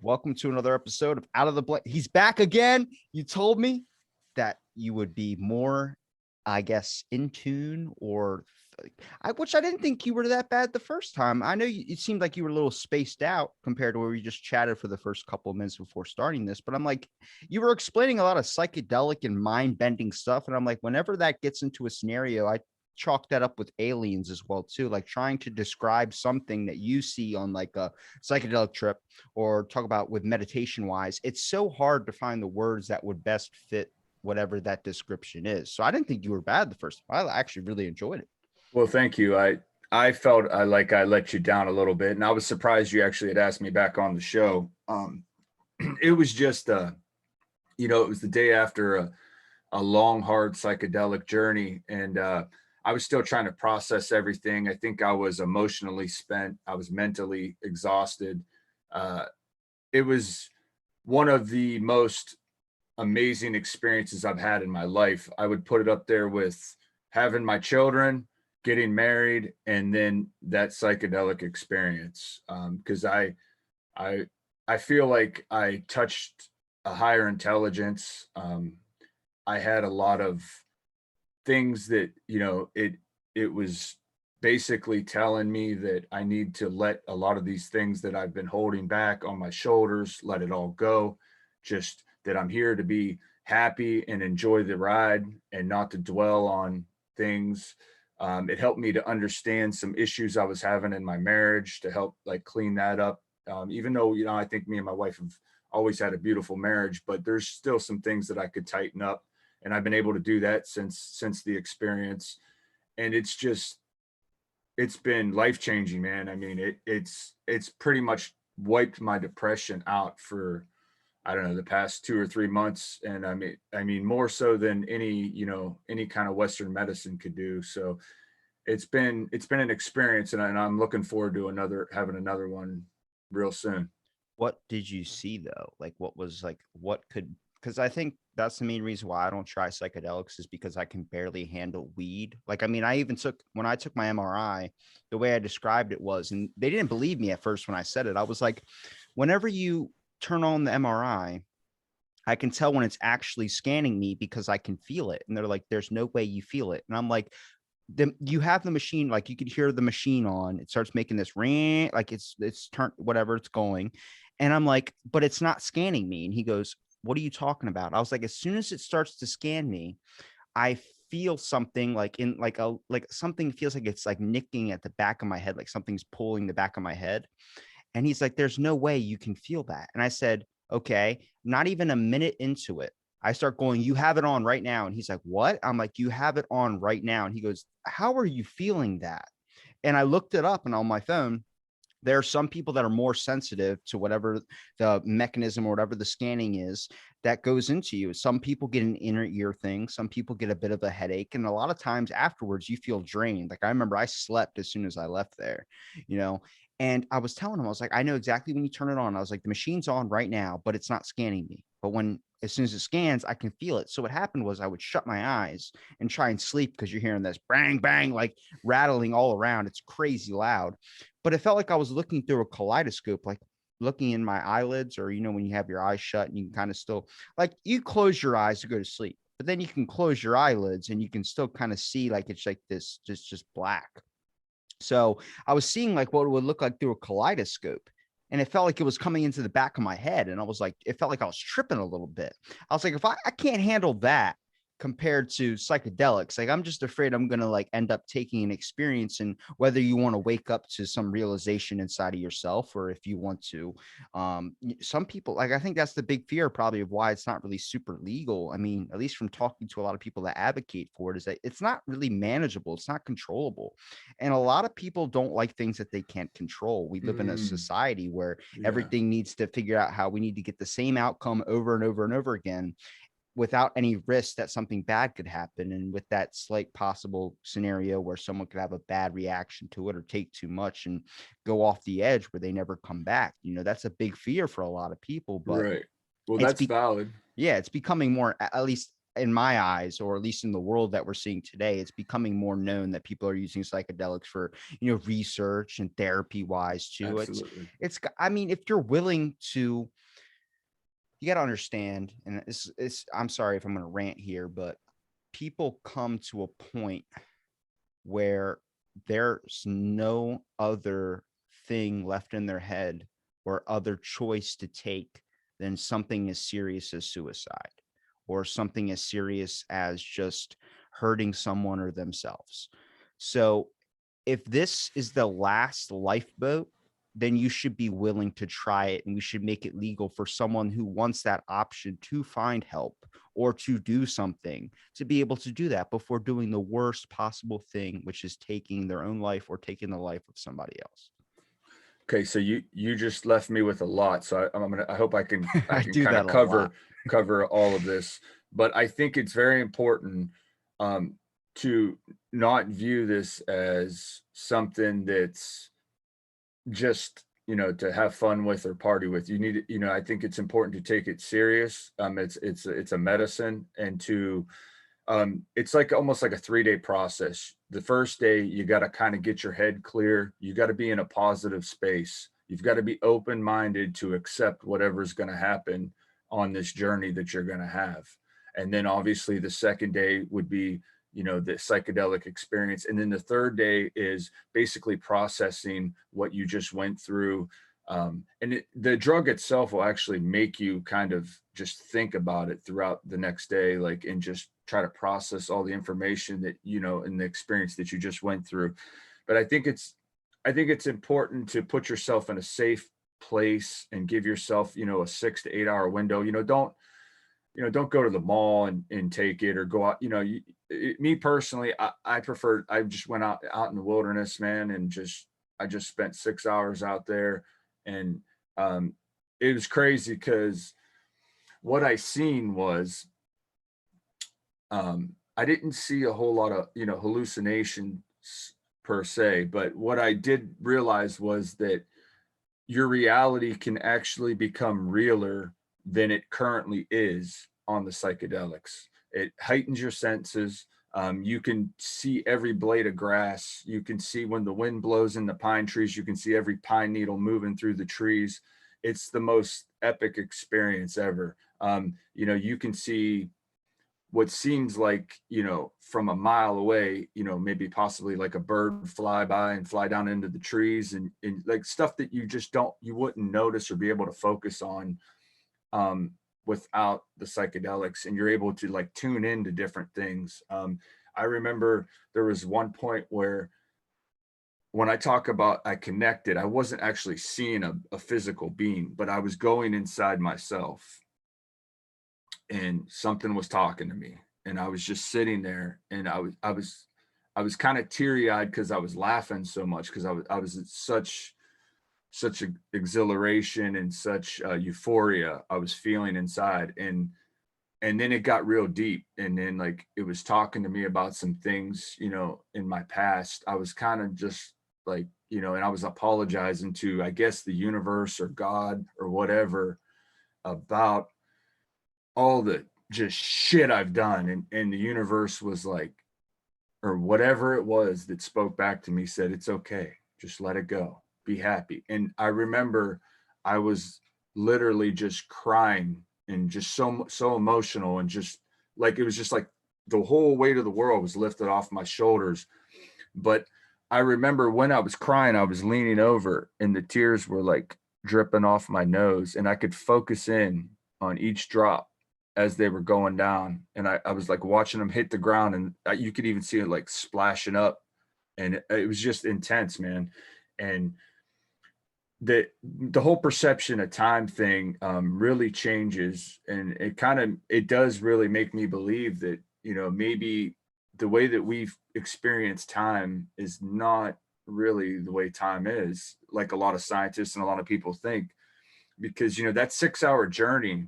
Welcome to another episode of Out of the Blank. He's back again. You told me that you would be more, I guess, in tune which I didn't think you were that bad the first time. I know it seemed like you were a little spaced out compared to where we just chatted for the first couple of minutes before starting this. But I'm like, you were explaining a lot of psychedelic and mind bending stuff. And I'm like, whenever that gets into a scenario, I chalk that up with aliens as well too, like trying to describe something that you see on like a psychedelic trip or talk about with meditation wise. It's so hard to find the words that would best fit whatever that description is. So I didn't think you were bad the first time. I actually really enjoyed it. Well, thank you. I felt I let you down a little bit, and I was surprised you actually had asked me back on the show. It was just it was the day after a long, hard psychedelic journey, and I was still trying to process everything. I think I was emotionally spent. I was mentally exhausted. Uh, it was one of the most amazing experiences I've had in my life. I would put it up there with having my children, getting married, and then that psychedelic experience. Because I feel like I touched a higher intelligence. I had a lot of things that it was basically telling me that I need to let a lot of these things that I've been holding back on my shoulders, let it all go. Just that I'm here to be happy and enjoy the ride and not to dwell on things. It helped me to understand some issues I was having in my marriage to help like clean that up. Even though, I think me and my wife have always had a beautiful marriage, but there's still some things that I could tighten up. And I've been able to do that since the experience. And it's been life-changing, man. I mean, it's pretty much wiped my depression out for, I don't know, the past 2 or 3 months. And I mean more so than any kind of Western medicine could do. So it's been an experience, and I'm looking forward to having another one real soon. What did you see though? Like what was like what could because I think that's the main reason why I don't try psychedelics is because I can barely handle weed. Like, I mean, I even took when I took my MRI, the way I described it was, and they didn't believe me at first when I said it. I was like, whenever you turn on the MRI, I can tell when it's actually scanning me because I can feel it. And they're like, there's no way you feel it. And I'm like, you have the machine, like you could hear the machine on, it starts making this ring, like it's turned whatever it's going. And I'm like, but it's not scanning me. And he goes, what are you talking about? I was like, as soon as it starts to scan me, I feel something like in like something feels like it's like nicking at the back of my head, like something's pulling the back of my head. And he's like, there's no way you can feel that. And I said, okay, not even a minute into it. I start going, you have it on right now. And he's like, what? I'm like, you have it on right now. And he goes, how are you feeling that? And I looked it up and on my phone, there are some people that are more sensitive to whatever the mechanism or whatever the scanning is that goes into you. Some people get an inner ear thing. Some people get a bit of a headache. And a lot of times afterwards, you feel drained. Like I remember I slept as soon as I left there, you know, and I was telling him, I was like, I know exactly when you turn it on. I was like, the machine's on right now, but it's not scanning me. But as soon as it scans, I can feel it. So what happened was I would shut my eyes and try and sleep because you're hearing this bang, bang, like rattling all around. It's crazy loud, but it felt like I was looking through a kaleidoscope, like looking in my eyelids, or when you have your eyes shut and you can kind of still, like, you close your eyes to go to sleep, but then you can close your eyelids and you can still kind of see like it's like this just black. So I was seeing like what it would look like through a kaleidoscope. And it felt like it was coming into the back of my head. And I was like, it felt like I was tripping a little bit. I was like, if I can't handle that compared to psychedelics, like I'm just afraid I'm gonna like end up taking an experience, and whether you want to wake up to some realization inside of yourself or if you want to, some people, like, I think that's the big fear probably of why it's not really super legal. I mean, at least from talking to a lot of people that advocate for it, is that it's not really manageable, it's not controllable, and a lot of people don't like things that they can't control. We live in a Mm, society where yeah. everything needs to figure out how we need to get the same outcome over and over and over again without any risk that something bad could happen. And with that slight possible scenario where someone could have a bad reaction to it or take too much and go off the edge where they never come back, that's a big fear for a lot of people. But Right. Well, it's that's valid. yeah, it's becoming more, at least in my eyes, or at least in the world that we're seeing today, it's becoming more known that people are using psychedelics for, research and therapy wise too. Absolutely. I mean, if you're willing to, you got to understand, and I'm sorry if I'm going to rant here, but people come to a point where there's no other thing left in their head or other choice to take than something as serious as suicide or something as serious as just hurting someone or themselves. So if this is the last lifeboat, then you should be willing to try it, and we should make it legal for someone who wants that option to find help or to do something, to be able to do that before doing the worst possible thing, which is taking their own life or taking the life of somebody else. Okay, so you just left me with a lot. So I hope I I can do kind that of a lot. cover all of this. But I think it's very important um, to not view this as something that's just, to have fun with or party with. You need, I think it's important to take it serious. It's a medicine, and to it's like almost like a 3-day process. The first day, you got to kind of get your head clear. You got to be in a positive space. You've got to be open minded to accept whatever's going to happen on this journey that you're going to have. And then obviously the second day would be, the psychedelic experience. And then the third day is basically processing what you just went through. The drug itself will actually make you kind of just think about it throughout the next day, like, and just try to process all the information that, and the experience that you just went through. But I think it's important to put yourself in a safe place and give yourself, a 6 to 8 hour window. Don't go to the mall and take it, or go out. Me personally, I prefer, I just went out in the wilderness, man, and I just spent 6 hours out there. And um, it was crazy because what I seen was, I didn't see a whole lot of, hallucinations per se, but what I did realize was that your reality can actually become realer than it currently is on the psychedelics. It heightens your senses. You can see every blade of grass. You can see when the wind blows in the pine trees. You can see every pine needle moving through the trees. It's the most epic experience ever. You can see what seems like, from a mile away, maybe possibly like a bird fly by and fly down into the trees, and like stuff that you wouldn't notice or be able to focus on um, without the psychedelics. And you're able to like tune into different things. I remember there was one point where, when I talk about I connected, I wasn't actually seeing a physical being, but I was going inside myself, and something was talking to me, and I was just sitting there, and I was kind of teary-eyed because I was laughing so much, because I was at such a exhilaration and such euphoria I was feeling inside. And then it got real deep, and then like it was talking to me about some things, in my past. I was kind of just like, and I was apologizing to, I guess, the universe or God or whatever, about all the just shit I've done. And the universe was like, or whatever it was that spoke back to me, said, it's okay. Just let it go. Be happy. And I remember I was literally just crying, and just so emotional, and just like, it was just like the whole weight of the world was lifted off my shoulders. But I remember when I was crying, I was leaning over, and the tears were like dripping off my nose, and I could focus in on each drop as they were going down. And I was like watching them hit the ground, and you could even see it like splashing up. And it was just intense, man. And the whole perception of time thing really changes, and it does really make me believe that, maybe the way that we've experienced time is not really the way time is, like a lot of scientists and a lot of people think. Because that 6 hour journey,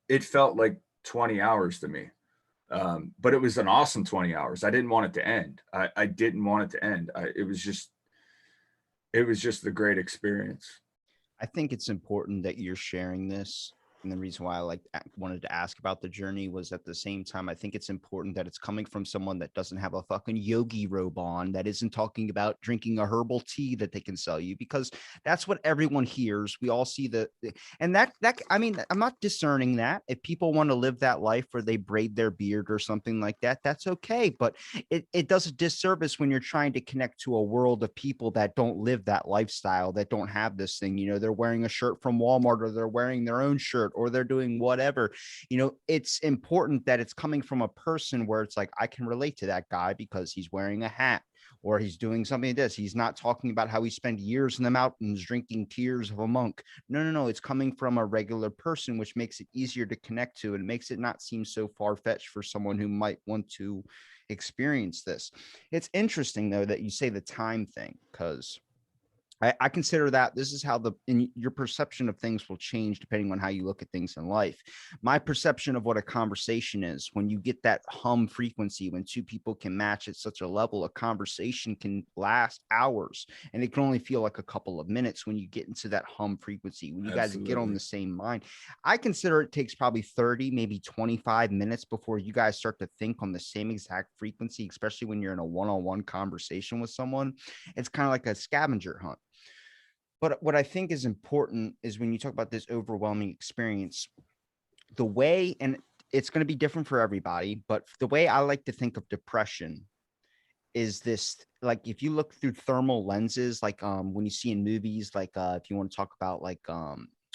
it felt like 20 hours to me. But it was an awesome 20 hours. I didn't want it to end. I didn't want it to end. It was just a great experience. I think it's important that you're sharing this and the reason why I wanted to ask about the journey was at the same time, I think it's important that it's coming from someone that doesn't have a fucking yogi robe on, that isn't talking about drinking a herbal tea that they can sell you, because that's what everyone hears. We all see and that I mean, I'm not discerning that. If people want to live that life where they braid their beard or something like that, that's okay. But it does a disservice when you're trying to connect to a world of people that don't live that lifestyle, that don't have this thing. They're wearing a shirt from Walmart, or they're wearing their own shirt, or they're doing whatever. It's important that it's coming from a person where it's like, I can relate to that guy because he's wearing a hat, or he's doing something like this. He's not talking about how he spent years in the mountains drinking tears of a monk. No, no, no. It's coming from a regular person, which makes it easier to connect to and makes it not seem so far-fetched for someone who might want to experience this. It's interesting, though, that you say the time thing, because I consider that this is how your perception of things will change depending on how you look at things in life. My perception of what a conversation is, when you get that hum frequency, when two people can match at such a level, a conversation can last hours, and it can only feel like a couple of minutes when you get into that hum frequency, when you guys get on Absolutely. the same mind. I consider it takes probably 30, maybe 25 minutes before you guys start to think on the same exact frequency, especially when you're in a one-on-one conversation with someone. It's kind of like a scavenger hunt. But what I think is important is when you talk about this overwhelming experience, the way, and it's going to be different for everybody, but the way I like to think of depression is this, like, if you look through thermal lenses, like when you see in movies, like if you want to talk about like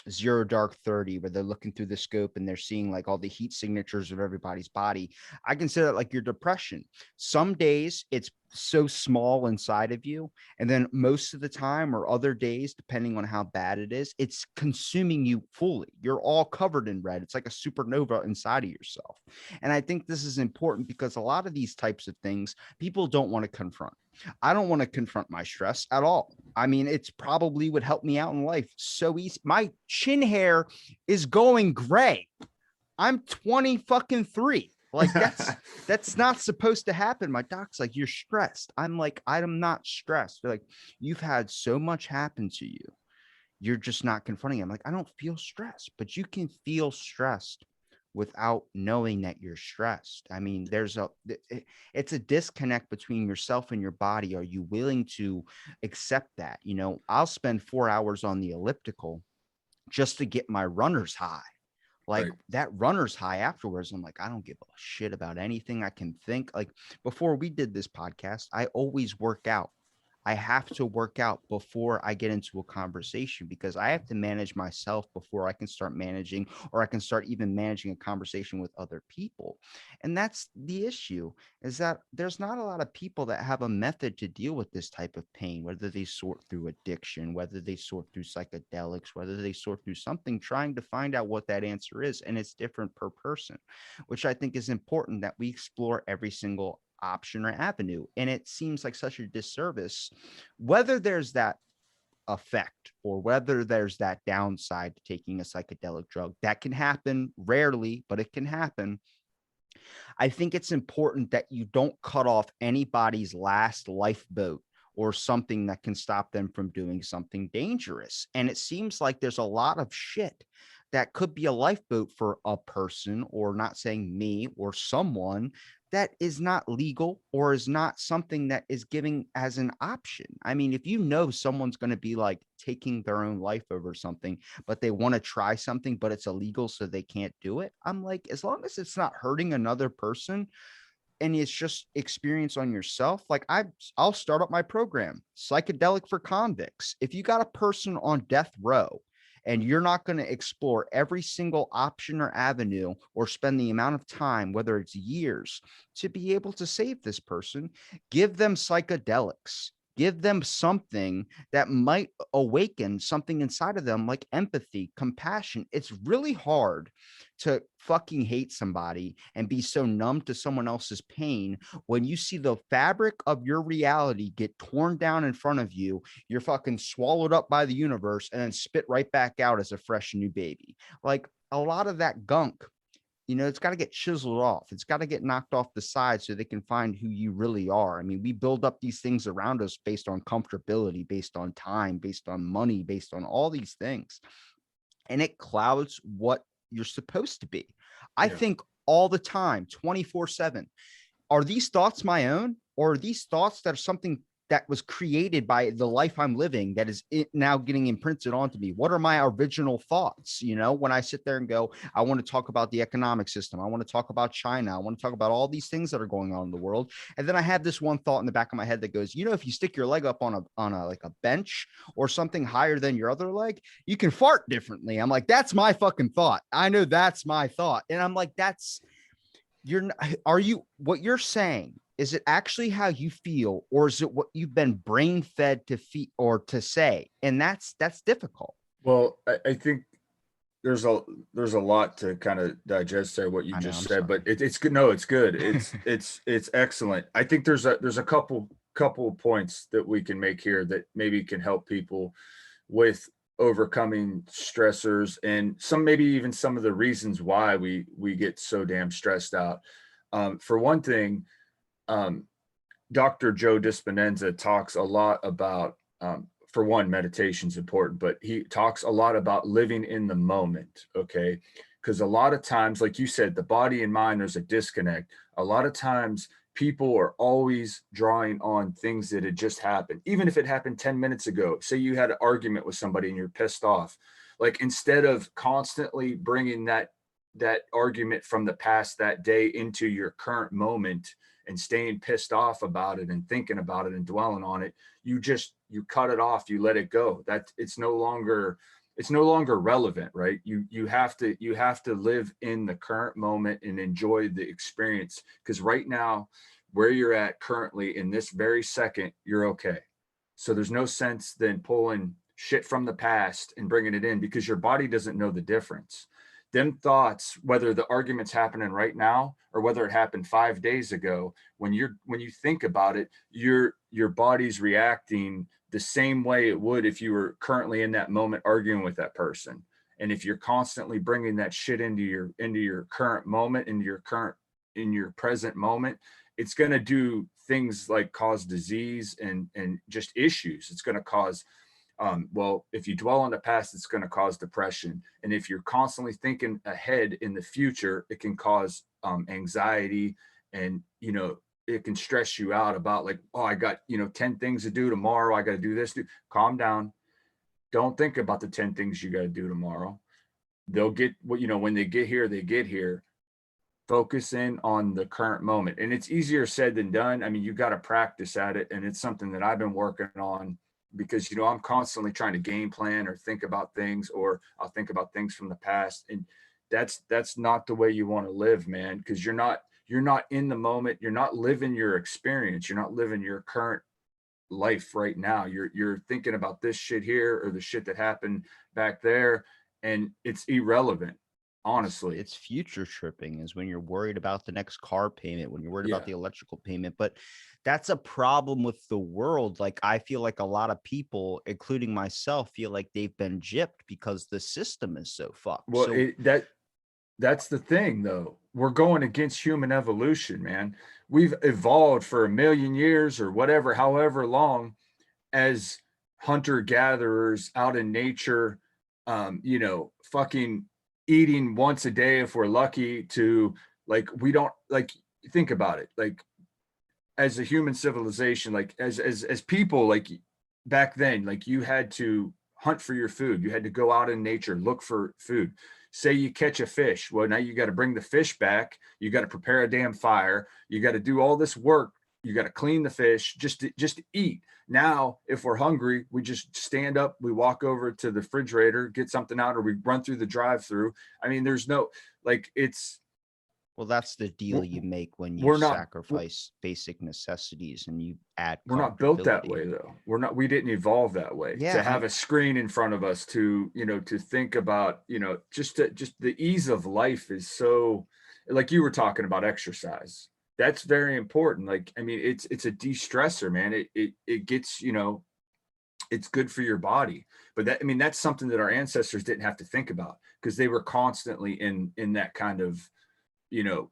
Zero Dark 30, where they're looking through the scope and they're seeing like all the heat signatures of everybody's body. I consider it like your depression. Some days it's so small inside of you, and then most of the time, or other days, depending on how bad it is, it's consuming you fully. You're all covered in red. It's like a supernova inside of yourself. And I think this is important because a lot of these types of things people don't want to confront. I don't want to confront my stress at all. I mean, it's probably would help me out in life so easy. My chin hair is going gray. I'm 20 fucking 3. Like that's not supposed to happen. My doc's like, you're stressed. I'm like, I'm not stressed. They're like, you've had so much happen to you. You're just not confronting it. I'm like, I don't feel stressed, but you can feel stressed without knowing that you're stressed. I mean, it's a disconnect between yourself and your body. Are you willing to accept that? I'll spend 4 hours on the elliptical just to get my runner's high. Like Right. that runner's high afterwards, I'm like, I don't give a shit about anything. I can think. Like, before we did this podcast, I always work out. I have to work out before I get into a conversation, because I have to manage myself before I can start managing, or I can start even managing a conversation with other people. And that's the issue, is that there's not a lot of people that have a method to deal with this type of pain, whether they sort through addiction, whether they sort through psychedelics, whether they sort through something, trying to find out what that answer is. And it's different per person, which I think is important, that we explore every single option or avenue. And it seems like such a disservice, whether there's that effect or whether there's that downside to taking a psychedelic drug. That can happen rarely, but it can happen. I think it's important that you don't cut off anybody's last lifeboat or something that can stop them from doing something dangerous. And it seems like there's a lot of shit that could be a lifeboat for a person, or not saying me, or someone that is not legal, or is not something that is giving as an option. I mean, if you know someone's going to be like taking their own life over something, but they want to try something, but it's illegal, so they can't do it. I'm like, as long as it's not hurting another person and it's just experience on yourself, like I'll start up my program, Psychedelic for Convicts. If you got a person on death row and you're not going to explore every single option or avenue, or spend the amount of time, whether it's years, to be able to save this person, give them psychedelics. Give them something that might awaken something inside of them, like empathy, compassion. It's really hard to fucking hate somebody and be so numb to someone else's pain when you see the fabric of your reality get torn down in front of you. You're fucking swallowed up by the universe and then spit right back out as a fresh new baby. Like, a lot of that gunk, it's got to get chiseled off. It's got to get knocked off the side so they can find who you really are. I mean, we build up these things around us based on comfortability, based on time, based on money, based on all these things. And it clouds what you're supposed to be. I Yeah. think all the time, 24/7. Are these thoughts my own, or are these thoughts that are something that was created by the life I'm living that is now getting imprinted onto me? What are my original thoughts? You know, when I sit there and go, I want to talk about the economic system, I want to talk about China, I want to talk about all these things that are going on in the world, and then I have this one thought in the back of my head that goes, you know, if you stick your leg up on a like a bench or something higher than your other leg, you can fart differently. I'm like, that's my fucking thought. I know that's my thought, and I'm like, that's you're are you what you're saying, is it actually how you feel, or is it what you've been brain fed to feed or to say? And that's difficult. Well, I think there's a there's a lot to kind of digest there what you I know, just I'm said, but sorry. it's good. No, it's good. It's excellent. I think there's a couple points that we can make here that maybe can help people with overcoming stressors, and some maybe even some of the reasons why we get so damn stressed out. For one thing, um, Dr. Joe Dispenza talks a lot about, for one, meditation's important, but he talks a lot about living in the moment. Okay. Because a lot of times, like you said, the body and mind, there's a disconnect. A lot of times, people are always drawing on things that had just happened, even if it happened 10 minutes ago. Say you had an argument with somebody and you're pissed off. Like instead of constantly bringing that argument from the past that day into your current moment and staying pissed off about it and thinking about it and dwelling on it, you cut it off, you let it go. That it's no longer relevant, right? You have to live in the current moment and enjoy the experience, because right now, where you're at currently in this very second, you're okay. So there's no sense then pulling shit from the past and bringing it in, because your body doesn't know the difference. Them thoughts, whether the argument's happening right now or whether it happened 5 days ago, when you think about it, your body's reacting the same way it would if you were currently in that moment arguing with that person. And if you're constantly bringing that shit into your current moment, in your present moment, it's going to do things like cause disease and just issues. It's going to cause, well, if you dwell on the past, it's going to cause depression. And if you're constantly thinking ahead in the future, it can cause anxiety, and, it can stress you out about like, oh, I got, 10 things to do tomorrow. I got to do this. Calm down. Don't think about the 10 things you got to do tomorrow. They'll get what, when they get here, they get here. Focus in on the current moment. And it's easier said than done. I mean, you got to practice at it. And it's something that I've been working on, because, I'm constantly trying to game plan or think about things, or I'll think about things from the past. And that's not the way you want to live, man, because you're not in the moment. You're not living your experience. You're not living your current life right now. You're thinking about this shit here or the shit that happened back there, and it's irrelevant, honestly. It's future tripping, is when you're worried about the next car payment, when you're worried about Yeah. the electrical payment. But that's a problem with the world. Like, I feel like a lot of people, including myself, feel like they've been gypped because the system is so fucked. Well, So that's the thing, though. We're going against human evolution, man. We've evolved for a million years or whatever, however long, as hunter gatherers out in nature, fucking eating once a day if we're lucky, to like, we don't like, think about it. Like, as a human civilization, like as people, like back then, like you had to hunt for your food. You had to go out in nature, look for food. Say you catch a fish. Well, now you got to bring the fish back. You got to prepare a damn fire. You got to do all this work. You got to clean the fish just to eat. Now, if we're hungry, we just stand up, we walk over to the refrigerator, get something out, or we run through the drive-through. I mean, there's no, like, well, that's the deal you make when you we're not sacrifice basic necessities and you add we're not built that comfortability. way, though. We didn't evolve that way to Yeah, have a screen in front of us to, to think about, just the ease of life is so, like you were talking about exercise. That's very important. Like, I mean, it's a de-stressor, man. It gets, it's good for your body. But I mean, that's something that our ancestors didn't have to think about, because they were constantly in that kind of, you know,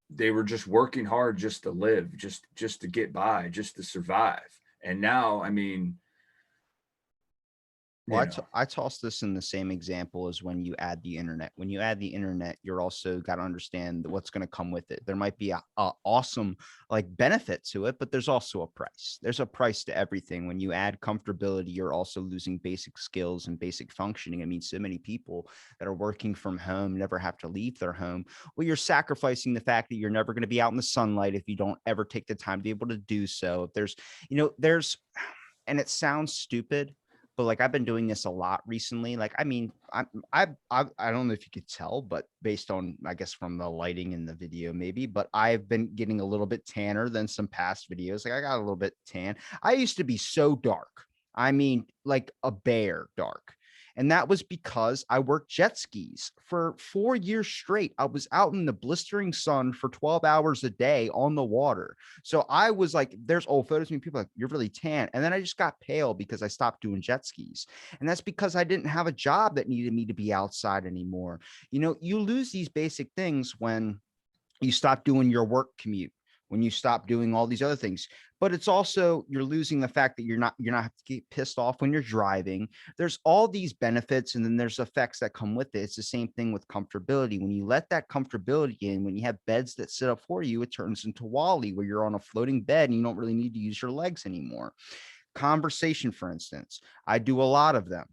they were just working hard just to live, just to get by, just to survive. And now, I mean, Well, you know. I toss this in the same example as when you add the internet. When you add the internet, you're also got to understand what's going to come with it. There might be a awesome like benefit to it, but there's also a price. There's a price to everything. When you add comfortability, you're also losing basic skills and basic functioning. I mean, so many people that are working from home never have to leave their home. Well, you're sacrificing the fact that you're never going to be out in the sunlight if you don't ever take the time to be able to do so. If there's, there's, and it sounds stupid, but like I've been doing this a lot recently. Like, I mean, I don't know if you could tell, but based on, I guess, from the lighting in the video, maybe, but I've been getting a little bit tanner than some past videos. Like I got a little bit tan. I used to be so dark. I mean, like a bear dark. And that was because I worked jet skis for 4 years straight. I was out in the blistering sun for 12 hours a day on the water. So I was like, there's old photos of me, people like, you're really tan. And then I just got pale because I stopped doing jet skis. And that's because I didn't have a job that needed me to be outside anymore. You lose these basic things when you stop doing your work commute, when you stop doing all these other things. But it's also, you're losing the fact that you're not have to get pissed off when you're driving. There's all these benefits, and then there's effects that come with it. It's the same thing with comfortability. When you let that comfortability in, when you have beds that sit up for you, it turns into Wally, where you're on a floating bed and you don't really need to use your legs anymore. Conversation, for instance, I do a lot of them.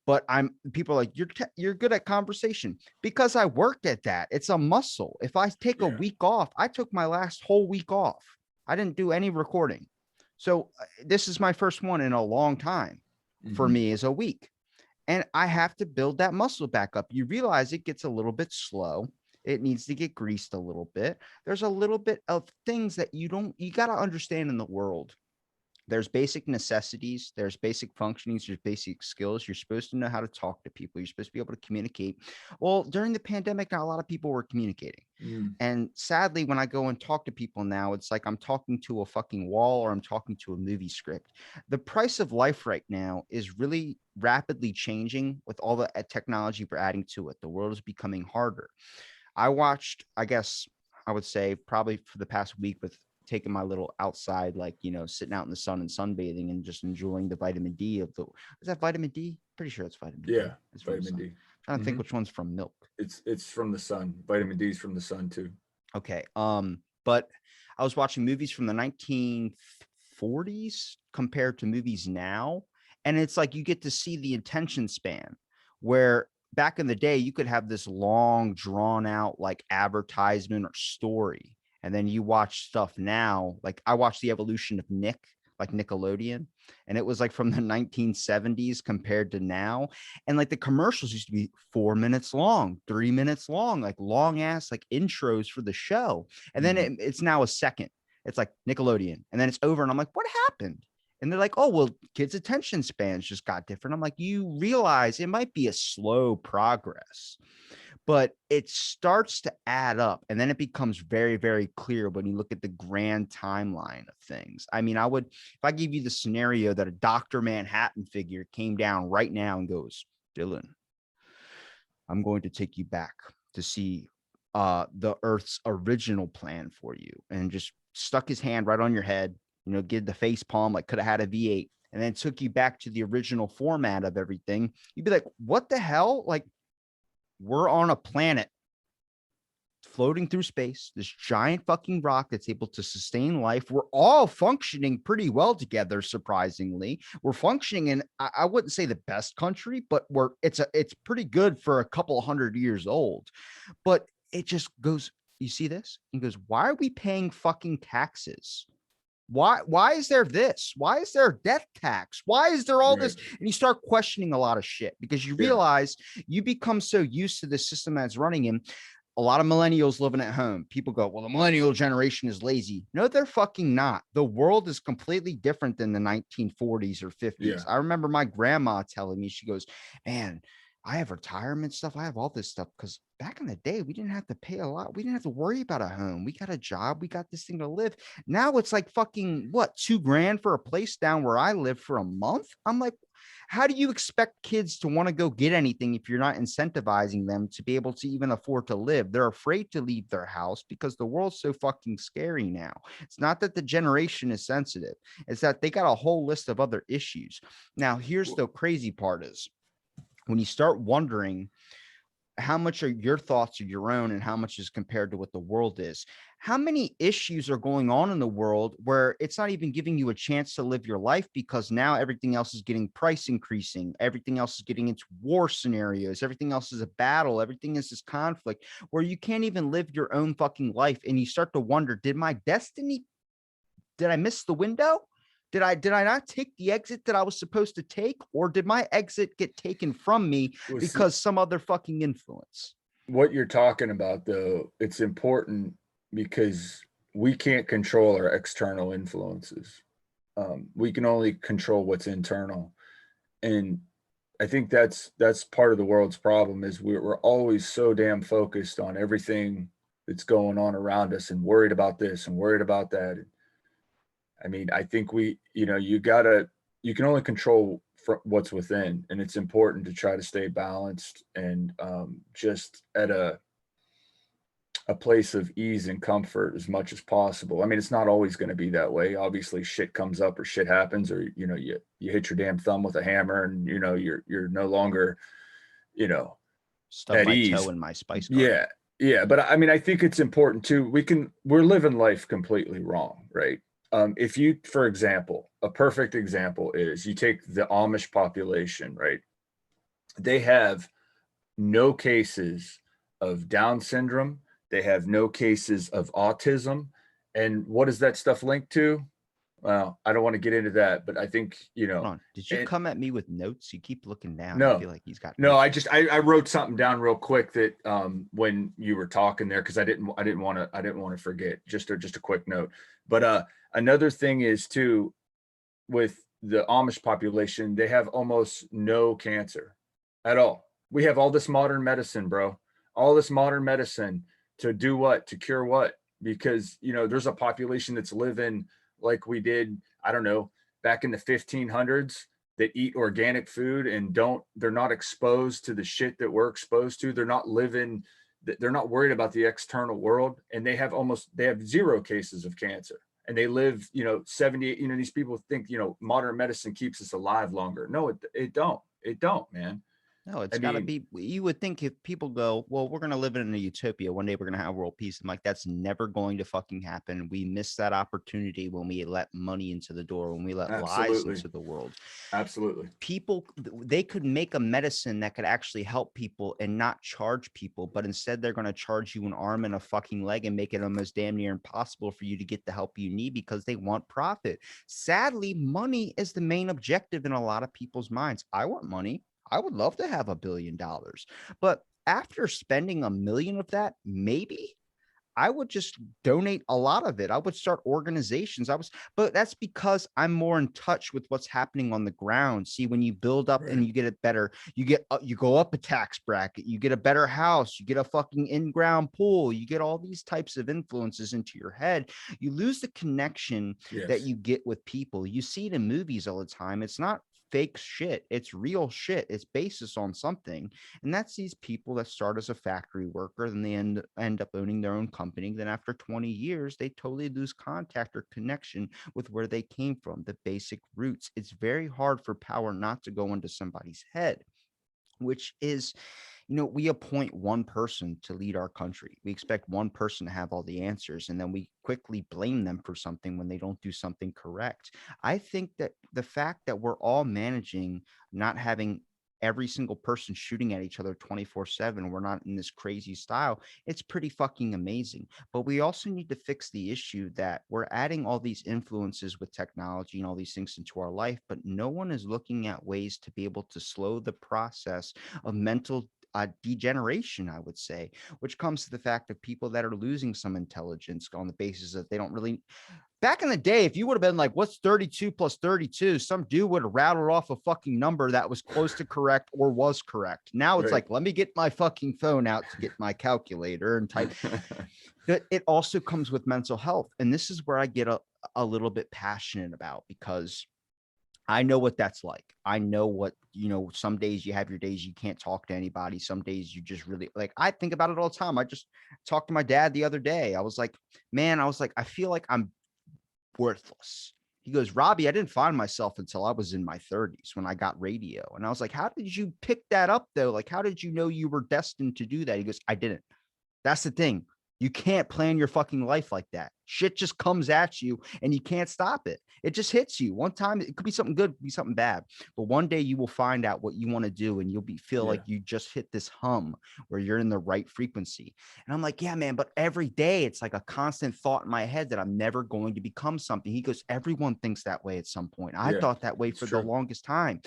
But people are like, you're good at conversation, because I worked at that. It's a muscle. If I take a Yeah. week off, I took my last whole week off. I didn't do any recording. So this is my first one in a long time for Mhm. me, is a week. And I have to build that muscle back up. You realize it gets a little bit slow. It needs to get greased a little bit. There's a little bit of things that you got to understand in the world. There's basic necessities, there's basic functionings, there's basic skills. You're supposed to know how to talk to people. You're supposed to be able to communicate. Well, during the pandemic, not a lot of people were communicating. Mm. And sadly, when I go and talk to people now, it's like I'm talking to a fucking wall, or I'm talking to a movie script. The price of life right now is really rapidly changing with all the technology we're adding to it. The world is becoming harder. I watched, I guess I would say, probably for the past week, with taking my little outside, like, sitting out in the sun and sunbathing and just enjoying the vitamin D of the, is that vitamin D? Pretty sure it's vitamin D. Yeah, It's from the vitamin sun. D. I'm trying to think Mhm. which one's from milk. It's from the sun. Vitamin D is from the sun too. Okay. But I was watching movies from the 1940s compared to movies now. And it's like you get to see the attention span, where back in the day, you could have this long, drawn out like advertisement or story. And then you watch stuff now. Like I watched the evolution of Nick, like Nickelodeon. And it was like from the 1970s compared to now. And like the commercials used to be 4 minutes long, 3 minutes long, like long ass like intros for the show. And then Mhm. it's now a second. It's like Nickelodeon, and then it's over. And I'm like, what happened? And they're like, oh, well, kids' attention spans just got different. I'm like, you realize it might be a slow progress, but it starts to add up. And then it becomes very, very clear when you look at the grand timeline of things. I mean, if I give you the scenario that a Dr. Manhattan figure came down right now and goes, Dylan, I'm going to take you back to see the Earth's original plan for you, and just stuck his hand right on your head, did the face palm, like could have had a V8, and then took you back to the original format of everything, you'd be like, what the hell? Like, we're on a planet floating through space, this giant fucking rock that's able to sustain life. We're all functioning pretty well together, surprisingly. We're functioning in, I wouldn't say the best country, but it's pretty good for a couple hundred years old. But it just goes, you see this? He goes, why are we paying fucking taxes? Why is there this? Why is there a death tax? Why is there all Right. this? And you start questioning a lot of shit, because you Yeah. realize you become so used to the system that's running in. A lot of millennials living at home. People go, well, the millennial generation is lazy. No, they're fucking not. The world is completely different than the 1940s or 50s. Yeah. I remember my grandma telling me, she goes, man, I have retirement stuff. I have all this stuff because back in the day, we didn't have to pay a lot. We didn't have to worry about a home. We got a job. We got this thing to live. Now it's like fucking what, 2 grand for a place down where I live for a month? I'm like, How do you expect kids to want to go get anything if you're not incentivizing them to be able to even afford to live? They're afraid to leave their house because the world's so fucking scary now. It's not that the generation is sensitive, it's that they got a whole list of other issues. Now, here's the crazy part is when you start wondering how much are your thoughts are your own and how much is compared to what the world is. How many issues are going on in the world where it's not even giving you a chance to live your life because now everything else is getting price increasing. Everything else is getting into war scenarios. Everything else is a battle. Everything is this conflict where you can't even live your own fucking life. And you start to wonder, did I miss the window? Did I not take the exit that I was supposed to take, or did my exit get taken from me because some other fucking influence? What you're talking about, though, it's important because we can't control our external influences. We can only control what's internal, and I think that's part of the world's problem is we're always so damn focused on everything that's going on around us and worried about this and worried about that. I mean, I think you can only control what's within, and it's important to try to stay balanced and just at a place of ease and comfort as much as possible. I mean, it's not always going to be that way. Obviously, shit comes up or shit happens, or you hit your damn thumb with a hammer, and you're no longer Stub at my toe ease. in my spice Yeah, garden. yeah, but I mean, I think it's important too. We're living life completely wrong, right? If you, for example, a perfect example is you take the Amish population, right? They have no cases of Down syndrome. They have no cases of autism. And what is that stuff linked to? Well, I don't want to get into that, but I think, Hold on. Did you it, come at me with notes? You keep looking down. I no, feel like he's got no, notes. I wrote something down real quick that when you were talking there, because I didn't want to forget. Just a quick note. But another thing is too, with the Amish population, they have almost no cancer at all. We have all this modern medicine, bro. All this modern medicine to do what? To cure what? Because there's a population that's living like we did, I don't know, back in the 1500s, that eat organic food and they're not exposed to the shit that we're exposed to. They're not worried about the external world, and they have zero cases of cancer, and they live 70. These people think modern medicine keeps us alive longer. No, it don't, man. No, I it's got to mean, be. You would think if people go, well, we're going to live in a utopia. One day we're going to have world peace. I'm like, that's never going to fucking happen. We miss that opportunity when we let money into the door, when we let lies absolutely, into the world. absolutely. People, they could make a medicine that could actually help people and not charge people, but instead they're going to charge you an arm and a fucking leg and make it almost damn near impossible for you to get the help you need because they want profit. Sadly, money is the main objective in a lot of people's minds. I want money. I would love to have $1 billion, but after spending 1 million of that, maybe I would just donate a lot of it. I would start organizations. But that's because I'm more in touch with what's happening on the ground. See, when you build up and Right. you get it better, you go up a tax bracket, you get a better house, you get a fucking in-ground pool, you get all these types of influences into your head. You lose the connection that Yes. you get with people. You see it in movies all the time. It's not fake shit. It's real shit. It's basis on something. And that's these people that start as a factory worker, then they end up owning their own company. Then after 20 years, they totally lose contact or connection with where they came from, the basic roots. It's very hard for power not to go into somebody's head, which is, we appoint one person to lead our country. We expect one person to have all the answers, and then we quickly blame them for something when they don't do something correct. I think that the fact that we're all managing not having every single person shooting at each other 24/7, we're not in this crazy style, it's pretty fucking amazing. But we also need to fix the issue that we're adding all these influences with technology and all these things into our life, but no one is looking at ways to be able to slow the process of mental degeneration, I would say, which comes to the fact of people that are losing some intelligence on the basis that they don't really. Back in the day, if you would have been like, what's 32 plus 32? Some dude would have rattled off a fucking number that was close to correct or was correct. Now it's Right. like, let me get my fucking phone out to get my calculator and type. But it also comes with mental health. And this is where I get a little bit passionate about, because I know what that's like. I know what, some days you have your days you can't talk to anybody. Some days you just really like, I think about it all the time. I just talked to my dad the other day. I was like, man, I feel like I'm worthless. He goes, Robbie, I didn't find myself until I was in my 30s when I got radio. And I was like, how did you pick that up though? Like, how did you know you were destined to do that? He goes, I didn't. That's the thing. You can't plan your fucking life like that. Shit just comes at you and you can't stop it. It just hits you. One time it could be something good, be something bad. But one day you will find out what you want to do and you'll feel Yeah. like you just hit this hum where you're in the right frequency. And I'm like, yeah, man, but every day it's like a constant thought in my head that I'm never going to become something. He goes, everyone thinks that way at some point. I Yeah. thought that way It's for the true. longest time.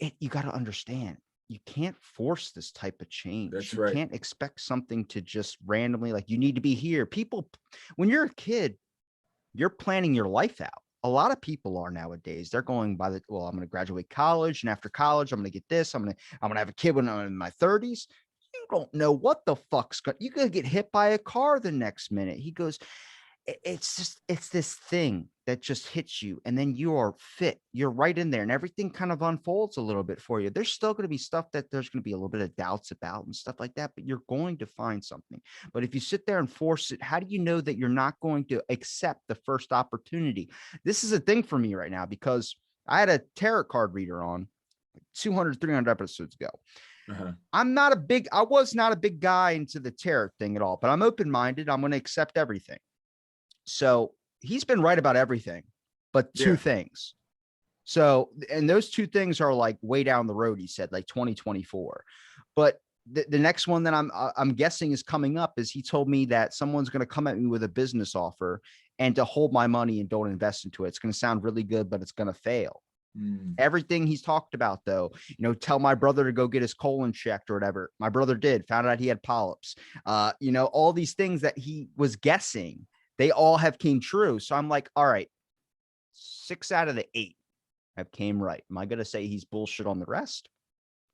You got to understand, you can't force this type of change. That's You right. can't expect something to just randomly, like, you need to be here. People, when you're a kid, you're planning your life out. A lot of people are nowadays. They're going by well, I'm going to graduate college, and after college, I'm going to get this. I'm going to have a kid when I'm in my 30s. You don't know what the fuck's going. You could get hit by a car the next minute. He goes, it's this thing that just hits you, and then you are fit, you're right in there, and everything kind of unfolds a little bit for you. There's still going to be stuff that there's going to be a little bit of doubts about and stuff like that, but you're going to find something. But if you sit there and force it, how do you know that you're not going to accept the first opportunity? This is a thing for me right now because I had a tarot card reader on 200 300 episodes ago. Uh-huh. I was not a big guy into the tarot thing at all, but I'm open-minded. I'm going to accept everything. So he's been right about everything, but two Yeah. things. So, and those two things are like way down the road, he said, like 2024. But the next one that I'm guessing is coming up is he told me that someone's going to come at me with a business offer and to hold my money and don't invest into it. It's going to sound really good, but it's going to fail. Mm. Everything he's talked about, though, tell my brother to go get his colon checked or whatever. My brother did, found out he had polyps. All these things that he was guessing, they all have came true. So I'm like, all right, 6 out of the 8 have came right. Am I going to say he's bullshit on the rest?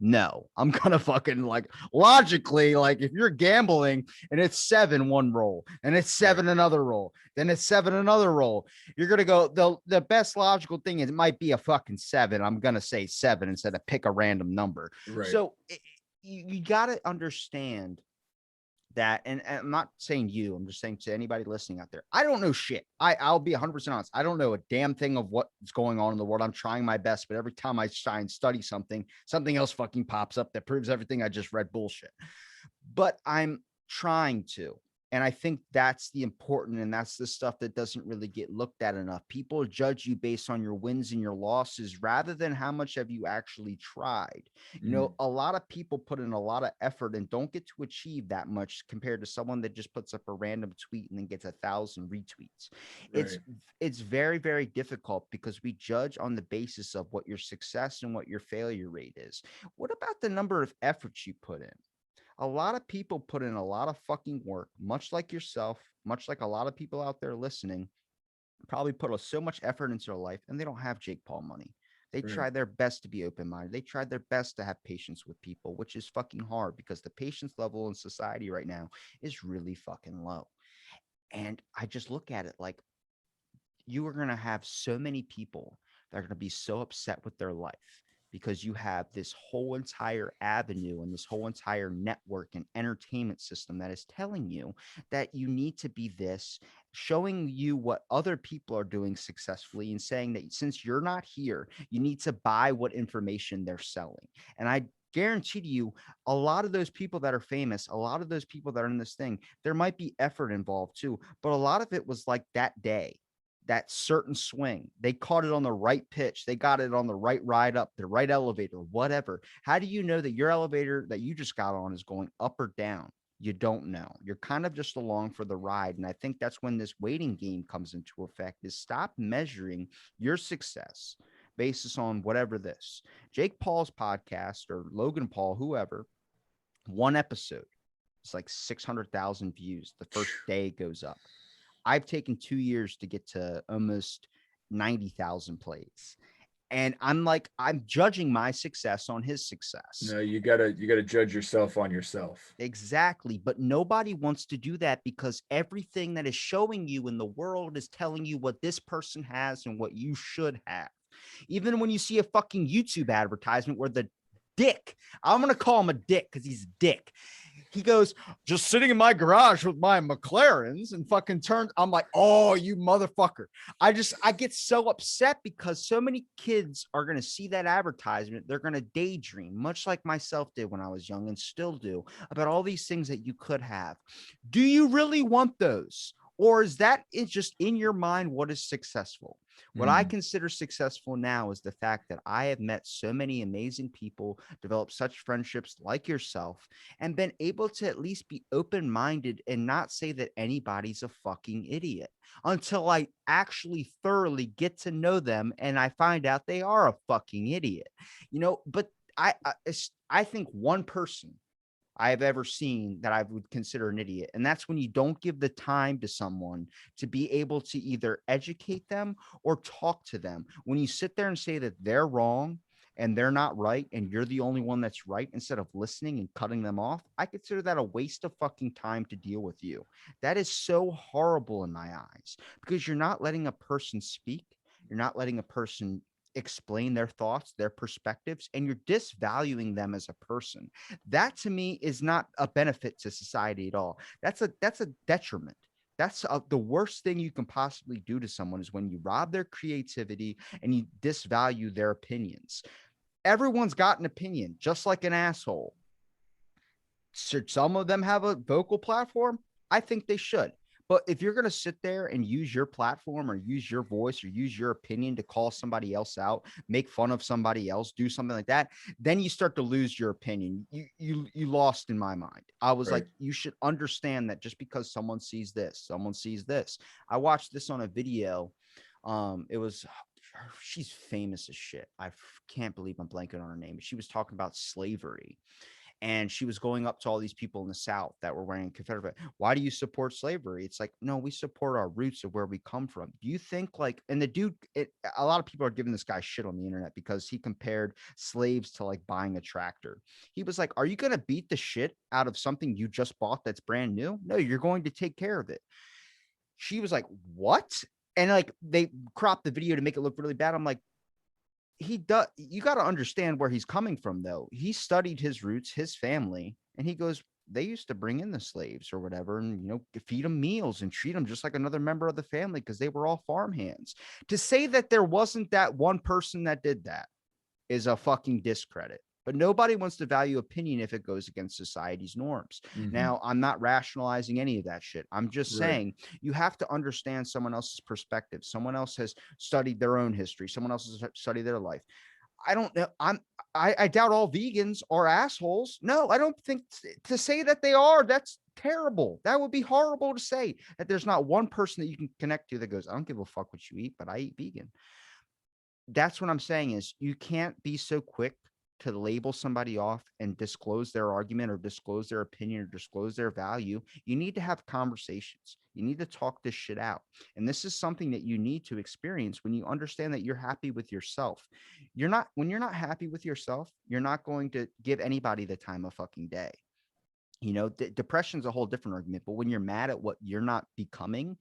No, I'm gonna fucking like logically, like if you're gambling and it's 7 one roll and it's Right. 7 another roll, then it's 7 another roll. You're gonna go the best logical thing is it might be a fucking 7. I'm gonna say 7 instead of pick a random number. Right. So you gotta understand that, and I'm not saying you, I'm just saying to anybody listening out there, I don't know shit. I'll be 100% honest. I don't know a damn thing of what's going on in the world. I'm trying my best, but every time I try and study something, something else fucking pops up that proves everything I just read bullshit. But I'm trying to. And I think that's the important, and that's the stuff that doesn't really get looked at enough. People judge you based on your wins and your losses rather than how much have you actually tried. Mm. A lot of people put in a lot of effort and don't get to achieve that much compared to someone that just puts up a random tweet and then gets 1,000 retweets. It's Right. it's very, very difficult because we judge on the basis of what your success and what your failure rate is. What about the number of efforts you put in? A lot of people put in a lot of fucking work, much like yourself, much like a lot of people out there listening, probably put so much effort into their life and they don't have Jake Paul money. They Right. try their best to be open minded. They tried their best to have patience with people, which is fucking hard because the patience level in society right now is really fucking low. And I just look at it like you are going to have so many people that are going to be so upset with their life because you have this whole entire avenue and this whole entire network and entertainment system that is telling you that you need to be this, showing you what other people are doing successfully and saying that since you're not here, you need to buy what information they're selling. And I guarantee to you, a lot of those people that are famous, a lot of those people that are in this thing, there might be effort involved too, but a lot of it was like that day, that certain swing. They caught it on the right pitch. They got it on the right ride up, the right elevator, whatever. How do you know that your elevator that you just got on is going up or down? You don't know. You're kind of just along for the ride. And I think that's when this waiting game comes into effect is stop measuring your success basis on whatever this. Jake Paul's podcast or Logan Paul, whoever, one episode. It's like 600,000 views. The first day it goes up. I've taken 2 years to get to almost 90,000 plays. And I'm judging my success on his success. No, you gotta judge yourself on yourself. Exactly. But nobody wants to do that because everything that is showing you in the world is telling you what this person has and what you should have. Even when you see a fucking YouTube advertisement where the dick, I'm going to call him a dick because he's a dick. He goes, just sitting in my garage with my McLarens and fucking turns. I'm like, oh, you motherfucker. I get so upset because so many kids are going to see that advertisement. They're going to daydream, much like myself did when I was young and still do, about all these things that you could have. Do you really want those? Or is that just in your mind what is successful? What I consider successful now is the fact that I have met so many amazing people, developed such friendships like yourself, and been able to at least be open-minded and not say that anybody's a fucking idiot until I actually thoroughly get to know them and I find out they are a fucking idiot. But I think one person I have ever seen that I would consider an idiot. And that's when you don't give the time to someone to be able to either educate them or talk to them. When you sit there and say that they're wrong and they're not right, and you're the only one that's right, instead of listening and cutting them off, I consider that a waste of fucking time to deal with you. That is so horrible in my eyes because you're not letting a person speak. You're not letting a person explain their thoughts, their perspectives, and you're disvaluing them as a person. That to me is not a benefit to society at all. That's a detriment. That's the worst thing you can possibly do to someone is when you rob their creativity and you disvalue their opinions. Everyone's got an opinion, just like an asshole. Should some of them have a vocal platform? I think they should. But if you're going to sit there and use your platform or use your voice or use your opinion to call somebody else out, make fun of somebody else, do something like that, then you start to lose your opinion. You lost in my mind. I was like, you should understand that just because someone sees this, someone sees this. I watched this on a video. It was she's famous as shit. I can't believe I'm blanking on her name. She was talking about slavery. And she was going up to all these people in the South that were wearing Confederate. Why do you support slavery? It's like, no, we support our roots of where we come from. Do you think and the dude, a lot of people are giving this guy shit on the internet because he compared slaves to like buying a tractor. He was like, are you going to beat the shit out of something you just bought that's brand new? No, you're going to take care of it. She was like, what? And like they cropped the video to make it look really bad. I'm like, you got to understand where he's coming from though. He studied his roots, his family, and he goes, they used to bring in the slaves or whatever and feed them meals and treat them just like another member of the family because they were all farmhands. To say that there wasn't that one person that did that is a fucking discredit. But nobody wants to value opinion if it goes against society's norms. Now, I'm not rationalizing any of that shit. I'm just saying you have to understand someone else's perspective. Someone else has studied their own history. Someone else has studied their life. I don't know. I doubt all vegans are assholes. No, I don't think to say that they are. That's terrible. That would be horrible to say that there's not one person that you can connect to that goes, I don't give a fuck what you eat, but I eat vegan. That's what I'm saying is you can't be so quick to label somebody off and disclose their argument or disclose their opinion or disclose their value. You need to have conversations. You need to talk this shit out. And this is something that you need to experience when you understand that you're happy with yourself. When you're not happy with yourself, you're not going to give anybody the time of fucking day. Depression is a whole different argument, but when you're mad at what you're not becoming,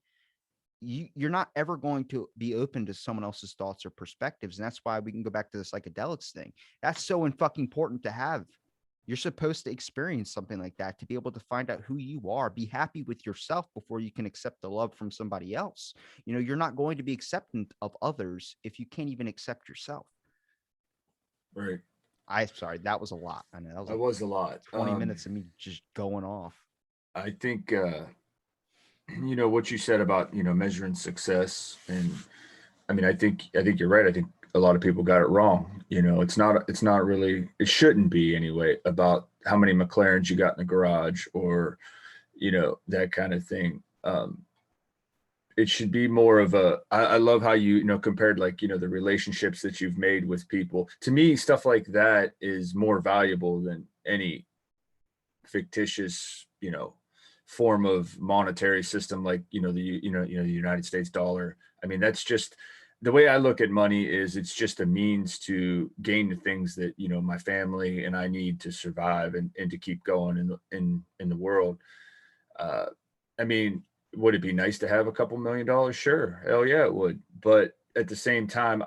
you're not ever going to be open to someone else's thoughts or perspectives. And that's why we can go back to the psychedelics thing. That's so fucking important to have. You're supposed to experience something like that to be able to find out who you are, be happy with yourself before you can accept the love from somebody else. You're not going to be acceptant of others if you can't even accept yourself. Right. I'm sorry. That was a lot. I know that was a lot. 20 minutes of me just going off. I think, what you said about, measuring success. And I mean, I think you're right. I think a lot of people got it wrong. It's not really, it shouldn't be anyway, about how many McLarens you got in the garage or, that kind of thing. It should be more of I love how you compared like, the relationships that you've made with people. To me, stuff like that is more valuable than any fictitious, form of monetary system like the United States dollar. I mean, that's just the way I look at money. Is it's just a means to gain the things that my family and I need to survive and to keep going in the world. I mean, would it be nice to have a couple $1 million? Sure, hell yeah, it would. But at the same time,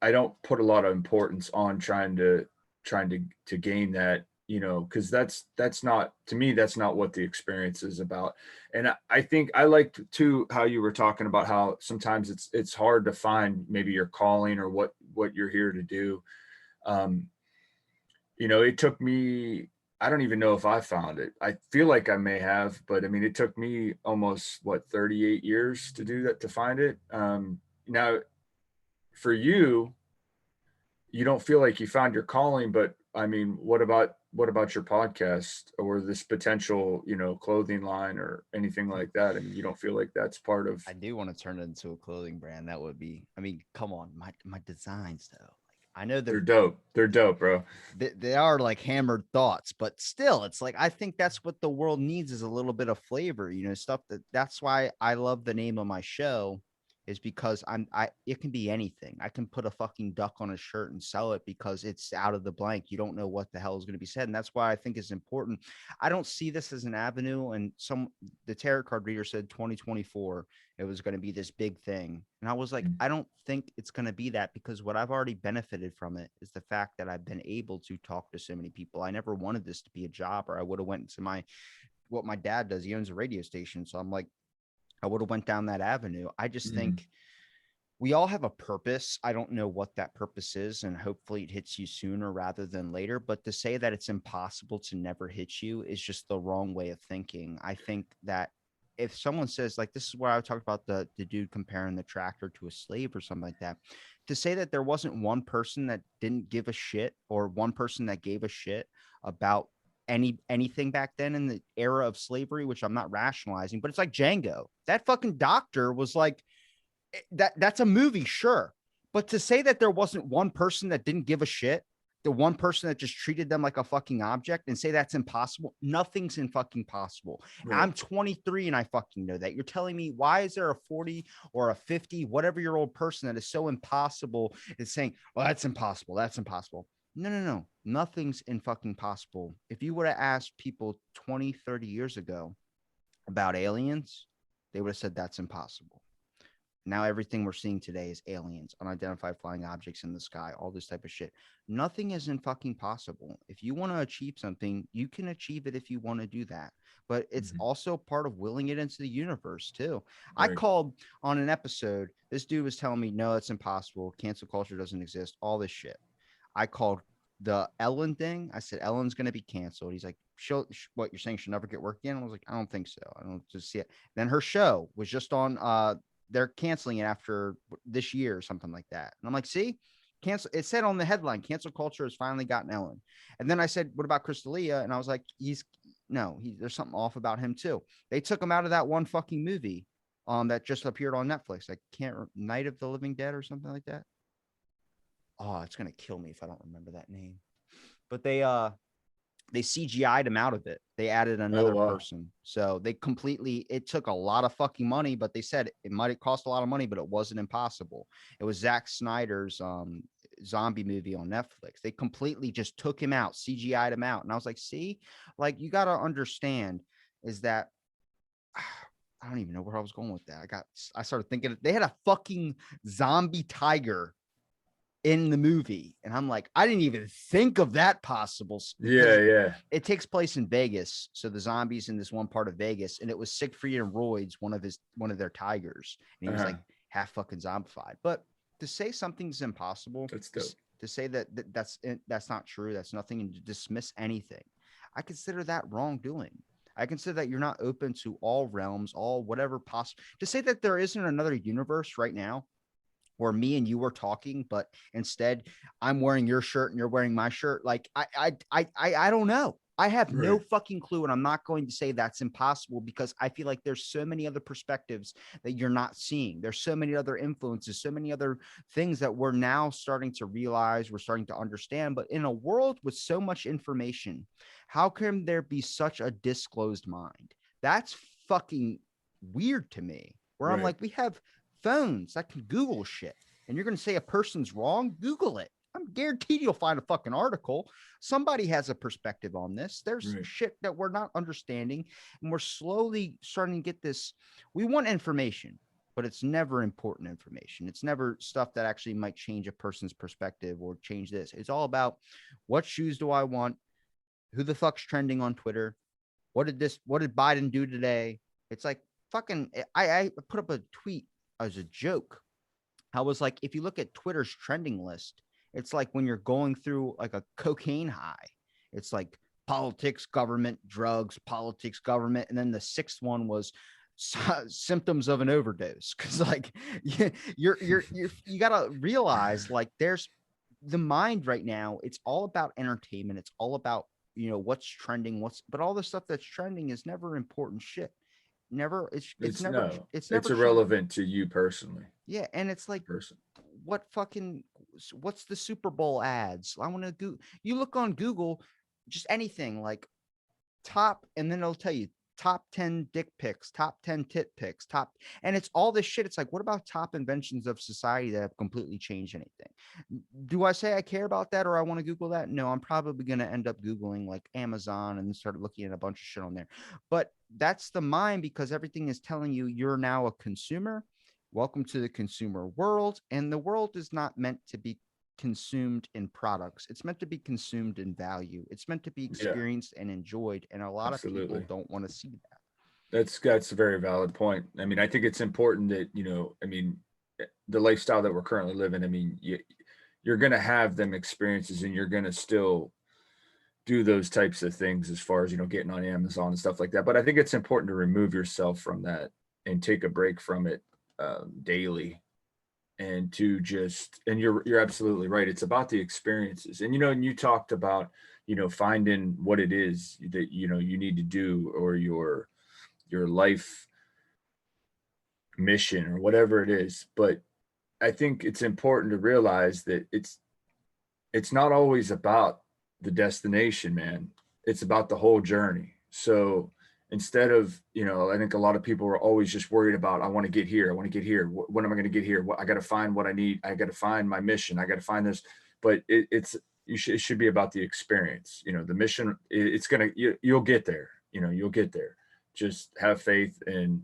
I don't put a lot of importance on trying to gain that, because that's not, to me, that's not what the experience is about. And I think I liked too how you were talking about how sometimes it's hard to find maybe your calling or what you're here to do. Um, it took me, I don't even know if I found it. I feel like I may have, but I mean, it took me almost 38 years to do that, to find it. Now for you, you don't feel like you found your calling, but I mean, what about your podcast or this potential, clothing line or anything like that? I mean, you don't feel like that's part of. I do want to turn it into a clothing brand. That would be, I mean, come on, my designs though. Like I know They're dope. They're dope, bro. they are like hammered thoughts, but still, it's like I think that's what the world needs is a little bit of flavor, stuff that's why I love the name of my show is because it can be anything. I can put a fucking duck on a shirt and sell it because it's out of the blank. You don't know what the hell is going to be said. And that's why I think it's important. I don't see this as an avenue. And the tarot card reader said 2024 it was going to be this big thing. And I was like, I don't think it's going to be that because what I've already benefited from it is the fact that I've been able to talk to so many people. I never wanted this to be a job or I would have went into what my dad does. He owns a radio station. So I'm like, I would have went down that avenue. I just Mhm. think we all have a purpose. I don't know what that purpose is, and hopefully it hits you sooner rather than later. But to say that it's impossible to never hit you is just the wrong way of thinking. I think that if someone says, like, this is where I talked about the dude comparing the tractor to a slave or something like that, to say that there wasn't one person that didn't give a shit or one person that gave a shit about anything back then in the era of slavery, which I'm not rationalizing, but it's like Django. That fucking doctor was like, that's a movie, sure. But to say that there wasn't one person that didn't give a shit, the one person that just treated them like a fucking object and say that's impossible, nothing's in fucking possible. Right. I'm 23 and I fucking know that. You're telling me why is there a 40 or a 50, whatever year old person that is so impossible is saying, well, that's impossible. That's impossible. No, no, no. Nothing's in fucking possible. If you would have asked people 20, 30 years ago about aliens, they would have said that's impossible. Now everything we're seeing today is aliens, unidentified flying objects in the sky, all this type of shit. Nothing isn't fucking possible. If you want to achieve something, you can achieve it if you want to do that. But it's Mhm. also part of willing it into the universe too. I Right. called on an episode. This dude was telling me, no, it's impossible. Cancel culture doesn't exist. All this shit. I called the Ellen thing. I said, Ellen's going to be canceled. He's like, what you're saying she'll never get work again? I was like, I don't think so. I don't just see it. Then her show was just on they're canceling it after this year or something like that. And I'm like, see, cancel. It said on the headline, cancel culture has finally gotten Ellen. And then I said, what about Crystalia? And I was like, there's something off about him too. They took him out of that one fucking movie that just appeared on Netflix. I can't Night of the Living Dead or something like that. Oh, it's gonna kill me if I don't remember that name. But they CGI'd him out of it. They added Oh another wow. person. So it took a lot of fucking money, but they said it might have cost a lot of money, but it wasn't impossible. It was Zack Snyder's zombie movie on Netflix. They completely just took him out, CGI'd him out. And I was like, see, like you got to understand is that I don't even know where I was going with that. I started thinking they had a fucking zombie tiger in the movie. And I'm like, I didn't even think of that possible Yeah, because yeah. it takes place in Vegas. So the zombies in this one part of Vegas, and it was Siegfried and Roy's one of their tigers, and he was Uh-huh. like half fucking zombified. But to say something's impossible, That's dope. to say that's not true, that's nothing, and to dismiss anything, I consider that wrongdoing. I consider that you're not open to all realms, all whatever possible. To say that there isn't another universe right now where me and you were talking, but instead I'm wearing your shirt and you're wearing my shirt. Like I don't know. I have no Right. fucking clue, and I'm not going to say that's impossible because I feel like there's so many other perspectives that you're not seeing. There's so many other influences, so many other things that we're now starting to realize, we're starting to understand. But in a world with so much information, how can there be such a disclosed mind? That's fucking weird to me. Where I'm Right. like, we have phones that can Google shit. And you're going to say a person's wrong? Google it. I'm guaranteed you'll find a fucking article. Somebody has a perspective on this. There's Right. shit that we're not understanding. And we're slowly starting to get this. We want information, but it's never important information. It's never stuff that actually might change a person's perspective or change this. It's all about what shoes do I want? Who the fuck's trending on Twitter? What did Biden do today? It's like fucking, I put up a tweet as a joke. I was like, if you look at Twitter's trending list, it's like when you're going through like a cocaine high, it's like politics, government, drugs, politics, government. And then the sixth one was symptoms of an overdose. Cause like you got to realize like there's the mind right now. It's all about entertainment. It's all about, what's trending, but all the stuff that's trending is never important shit. Never, it's It's never, no, it's it's never true. irrelevant to you personally. Yeah, and it's like Person. what's the Super Bowl ads? I want to go. You look on Google, just anything like top, and then it'll tell you top 10 dick pics, top 10 tit pics, top, and it's all this shit. It's like, what about top inventions of society that have completely changed anything? Do I say I care about that or I want to Google that? No, I'm probably going to end up Googling like Amazon and start looking at a bunch of shit on there. But that's the mind, because everything is telling you you're now a consumer. Welcome to the consumer world. And the world is not meant to be consumed in products. It's meant to be consumed in value. It's meant to be Yeah, experienced and enjoyed. And a lot of people absolutely. don't want to see that. That's a very valid point. I mean, I think it's important that, the lifestyle that we're currently living, I mean, you're going to have them experiences and you're going to still do those types of things as far as, getting on Amazon and stuff like that. But I think it's important to remove yourself from that and take a break from it daily, and to just, and you're absolutely right. It's about the experiences. And, and you talked about, finding what it is that, you need to do, or your life mission or whatever it is. But I think it's important to realize that it's not always about the destination, man. It's about the whole journey. So instead of, I think a lot of people are always just worried about, I want to get here. I want to get here. When am I going to get here? I got to find what I need. I got to find my mission. I got to find this. But it should be about the experience. The mission, it's going to, you'll get there. You'll get there. Just have faith and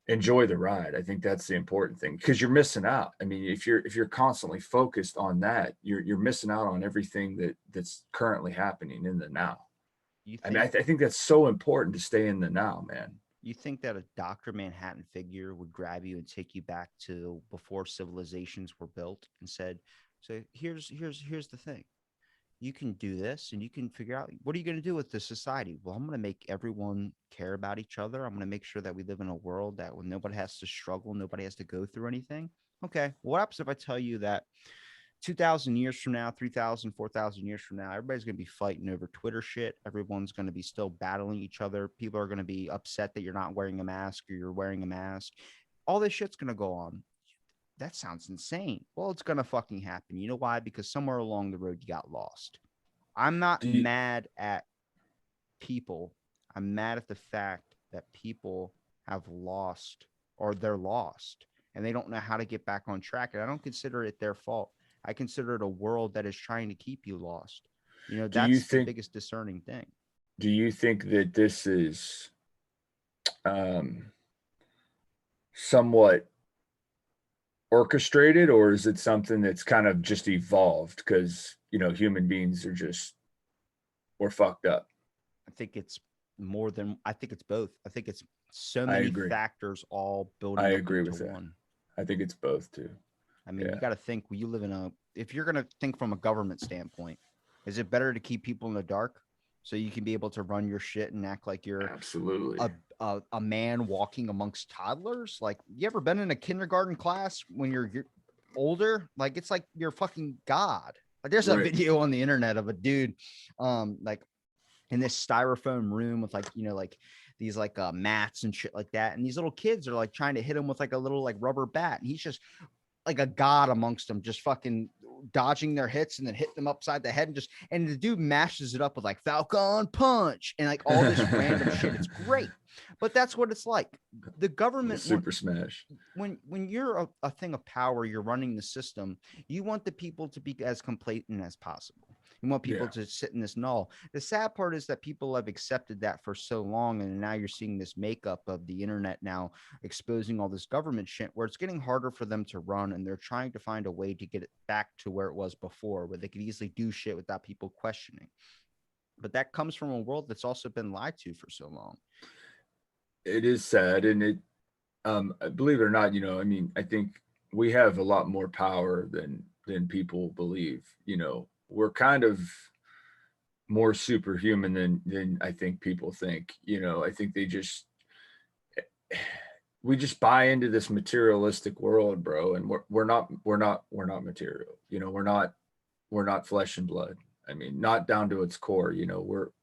enjoy the ride. I think that's the important thing, because you're missing out. I mean, if you're constantly focused on that, you're missing out on everything that's currently happening in the now. You I mean, think I think that's so important to stay in the now, man. you think that a Dr. Manhattan figure would grab you and take you back to before civilizations were built and said, so here's the thing. You can do this and you can figure out, what are you going to do with this society? Well, I'm going to make everyone care about each other. I'm going to make sure that we live in a world that when nobody has to struggle, nobody has to go through anything. Okay. What happens if I tell you that 2,000 years from now, 3,000, 4,000 years from now, everybody's going to be fighting over Twitter shit. Everyone's going to be still battling each other. People are going to be upset that you're not wearing a mask or you're wearing a mask. All this shit's going to go on. That sounds insane. Well, it's going to fucking happen. You know why? Because somewhere along the road, you got lost. I'm not Do you, mad at people. I'm mad at the fact that people have lost, or they're lost and they don't know how to get back on track. And I don't consider it their fault. I consider it a world that is trying to keep you lost. do you That's the think biggest discerning thing. do you think that this is um somewhat orchestrated, or is it something that's kind of just evolved because, human beings are just, we're fucked up? I think it's I think it's both. I think it's so I many agree. factors all I building up agree into with that. one. I think it's both too. I mean, you Yeah, got to think, you live if you're going to think from a government standpoint, is it better to keep people in the dark so you can be able to run your shit and act like you're absolutely. a man walking amongst toddlers? Like, you ever been in a kindergarten class when you're older? Like, it's like you're fucking God. Like, there's a Right. video on the internet of a dude, like in this styrofoam room with like, like these like mats and shit like that. And these little kids are like trying to hit him with like a little like rubber bat. And he's just like a god amongst them, just fucking dodging their hits and then hit them upside the head, and the dude mashes it up with like Falcon Punch and like all this random shit. It's great, but that's what it's like. The government Super Smash. when you're a thing of power, you're running the system. You want the people to be as complacent as possible. We want people Yeah. to sit in this null. The sad part is that people have accepted that for so long, and now you're seeing this makeup of the internet now exposing all this government shit where it's getting harder for them to run, and they're trying to find a way to get it back to where it was before, where they could easily do shit without people questioning. But that comes from a world that's also been lied to for so long. It is sad, and believe it or not, I mean, I think we have a lot more power than people believe. We're kind of more superhuman than I think people think. I think we just buy into this materialistic world, bro, and we're not material. We're not flesh and blood. I mean, not down to its core.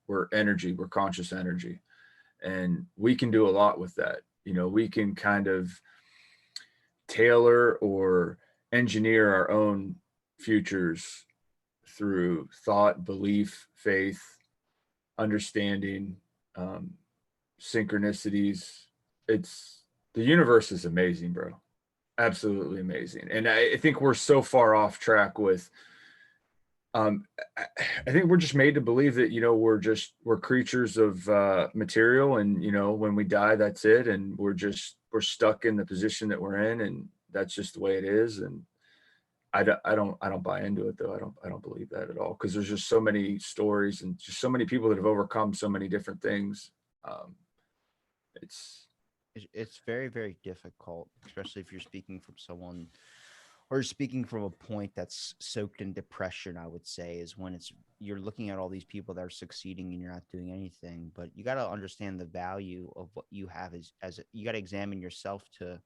We're energy. We're conscious energy, and we can do a lot with that. We can kind of tailor or engineer our own futures through thought, belief, faith, understanding, um, synchronicities. It's The universe is amazing, bro. Absolutely amazing. And I think we're so far off track with um I think we're just made to believe that we're creatures of material, and when we die, that's it, and we're stuck in the position that we're in, and that's just the way it is. And I don't buy into it, though. I don't believe that at all, because there's just so many stories and just so many people that have overcome so many different things. um it's It's very, very difficult, especially if you're speaking from someone or speaking from a point that's soaked in depression. I would say is when it's you're looking at all these people that are succeeding and you're not doing anything. But you got to understand the value of what you have you got to examine yourself to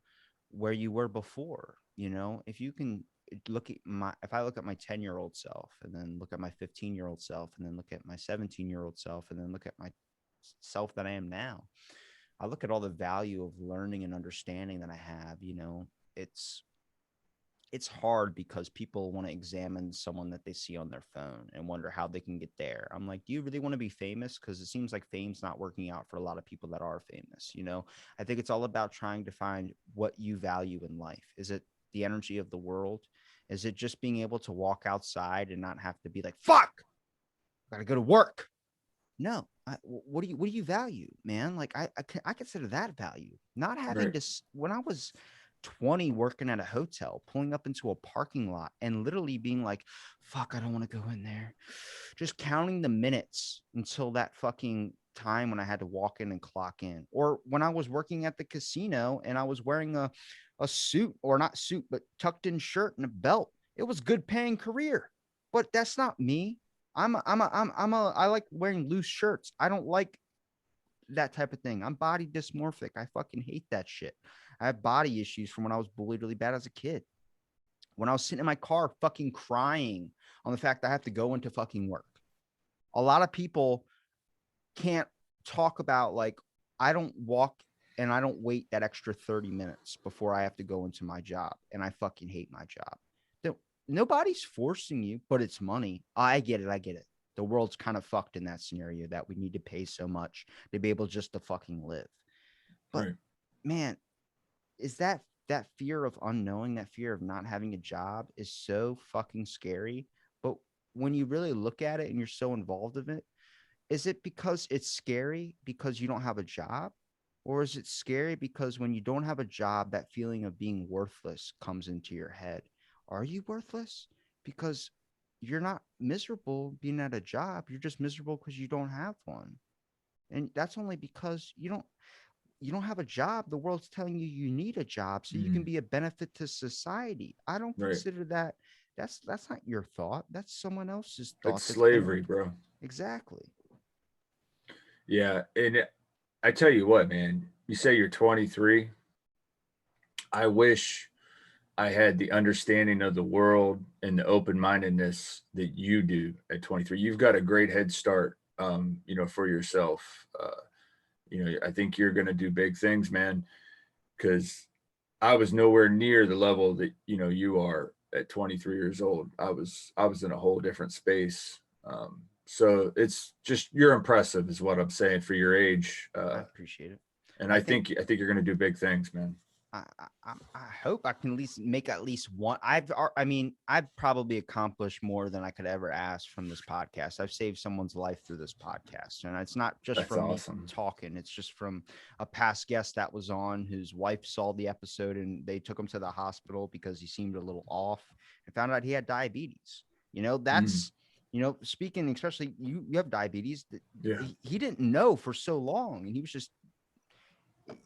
where you were before. If you can look at my if I look at my 10-year-old self, and then look at my 15-year-old self, and then look at my 17-year-old self, and then look at my self that I am now, I look at all the value of learning and understanding that I have. It's it's hard because people want to examine someone that they see on their phone and wonder how they can get there. I'm like, do you really want to be famous? Because it seems like fame's not working out for a lot of people that are famous. I think it's all about trying to find what you value in life. Is it the energy of the world? Is it just being able to walk outside and not have to be like, fuck, I gotta go to work? No. What do you value, man? Like I consider that value. Not having right. to when I was 20 working at a hotel, pulling up into a parking lot and literally being like, fuck, I don't want to go in there. Just counting the minutes until that fucking time when I had to walk in and clock in. Or when I was working at the casino and I was wearing a suit, or not suit, but tucked in shirt and a belt. It was good paying career. But that's not me. I like wearing loose shirts. I don't like that type of thing. I'm body dysmorphic. I fucking hate that shit. I have body issues from when I was bullied really bad as a kid. When I was sitting in my car fucking crying on the fact that I have to go into fucking work. A lot of people can't talk about, like, I don't walk and I don't wait that extra 30 minutes before I have to go into my job, and I fucking hate my job. Nobody's forcing you, but it's money. I get it. I get it. The world's kind of fucked in that scenario that we need to pay so much to be able just to fucking live. But Right. man, is that fear of unknowing, that fear of not having a job is so fucking scary. But when you really look at it and you're so involved in it, is it because it's scary because you don't have a job? Or is it scary because when you don't have a job, that feeling of being worthless comes into your head? Are you worthless? Because you're not miserable being at a job. You're just miserable because you don't have one. And that's only because you don't have a job. The world's telling you you need a job so you can Mm, be a benefit to society. I don't right. consider that. That's not your thought. That's someone else's It's thought that's been slavery, bro. exactly. Yeah. And I tell you what, man, you say you're 23. I wish I had the understanding of the world and the open mindedness that you do at 23. You've got a great head start, for yourself. I think you're going to do big things, man, because I was nowhere near the level that, you are at 23 years old. I was in a whole different space. So it's just, you're impressive is what I'm saying for your age. I appreciate it. And I I think think, I think you're going to do big things, man. I hope I can at least make at least one. I mean, I've probably accomplished more than I could ever ask from this podcast. I've saved someone's life through this podcast, and it's not just That's from me awesome. talking. It's just from a past guest that was on whose wife saw the episode, and they took him to the hospital because he seemed a little off, and found out he had diabetes. Mm, That's speaking, especially you have diabetes. yeah. He didn't know for so long, and he was just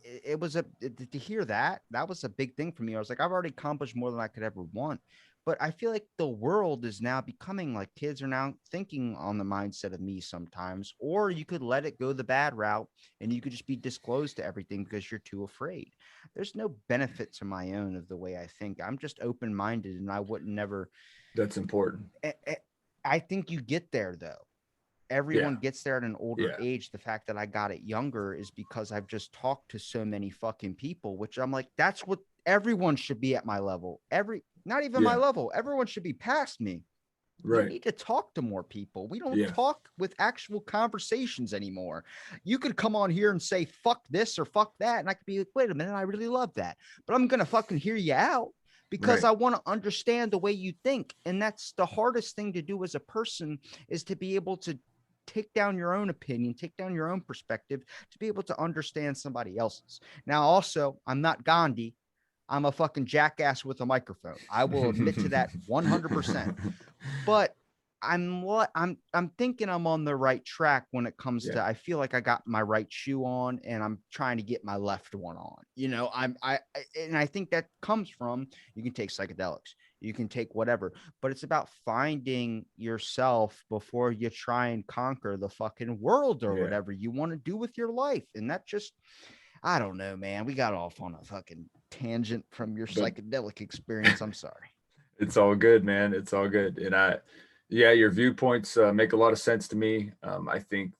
it was to hear that was a big thing for me. I was like, I've already accomplished more than I could ever want. But I feel like the world is now becoming like kids are now thinking on the mindset of me sometimes, or you could let it go the bad route and you could just be disclosed to everything because you're too afraid. There's no benefit to my own of the way I think. I'm just open minded and I wouldn't never. That's important. I think you get there though. Yeah. Everyone gets there at an older Yeah. age. The fact that I got it younger is because I've just talked to so many fucking people, which I'm like, that's what everyone should be at my level. Not even my Yeah. level. Everyone should be past me. You Right. need to talk to more people. We don't Yeah. talk with actual conversations anymore. You could come on here and say, fuck this or fuck that. And I could be like, wait a minute, I really love that. But I'm going to fucking hear you out because Right. I want to understand the way you think. And that's the hardest thing to do as a person is to be able to take down your own opinion, take down your own perspective to be able to understand somebody else's. Now, also, I'm not Gandhi. I'm a fucking jackass with a microphone. I will admit to that 100%. But I'm thinking I'm on the right track when it comes Yeah. to I feel like I got my right shoe on and I'm trying to get my left one on. And I think that comes from you can take psychedelics, you can take whatever, but it's about finding yourself before you try and conquer the fucking world or Yeah. whatever you want to do with your life. And that just I don't know, man. We got off on a fucking tangent from your But psychedelic experience. I'm sorry. it's all good, man. It's all good. And yeah, your viewpoints make a lot of sense to me. I think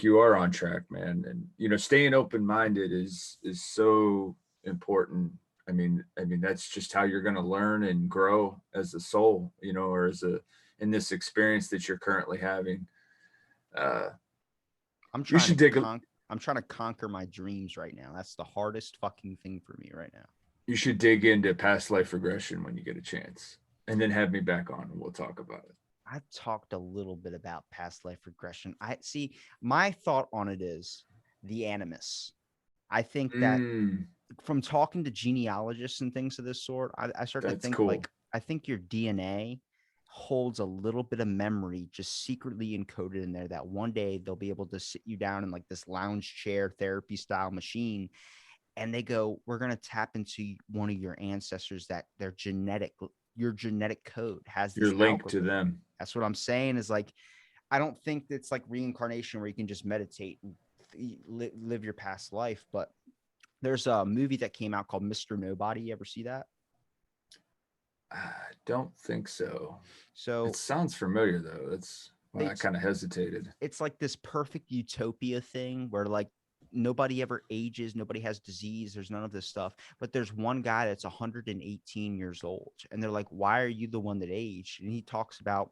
you are on track, man. And staying open minded is so important. I mean that's just how you're going to learn and grow as a soul, or as a in this experience that you're currently having. Uh, I'm you trying to should dig. con I'm trying to conquer my dreams right now. That's the hardest fucking thing for me right now. You should dig into past life regression when you get a chance, and then have me back on and we'll talk about it. I've talked a little bit about past life regression. I see my thought on it is the animus. I think that Mm, from talking to genealogists and things of this sort, I start to that's think cool. like I think your DNA holds a little bit of memory just secretly encoded in there that one day they'll be able to sit you down in like this lounge chair therapy style machine and they go, we're going to tap into one of your ancestors that your genetic code has You're this linked to algorithm. them. That's what I'm saying is like, I don't think it's like reincarnation where you can just meditate and live your past life. But there's a movie that came out called Mr. Nobody. You ever see that? I don't think so. It So sounds familiar though. That's why I it's kind of hesitated. it's like this perfect utopia thing where like nobody ever ages, nobody has disease, there's none of this stuff. But there's one guy that's 118 years old, and they're like, "Why are you the one that aged?" And he talks about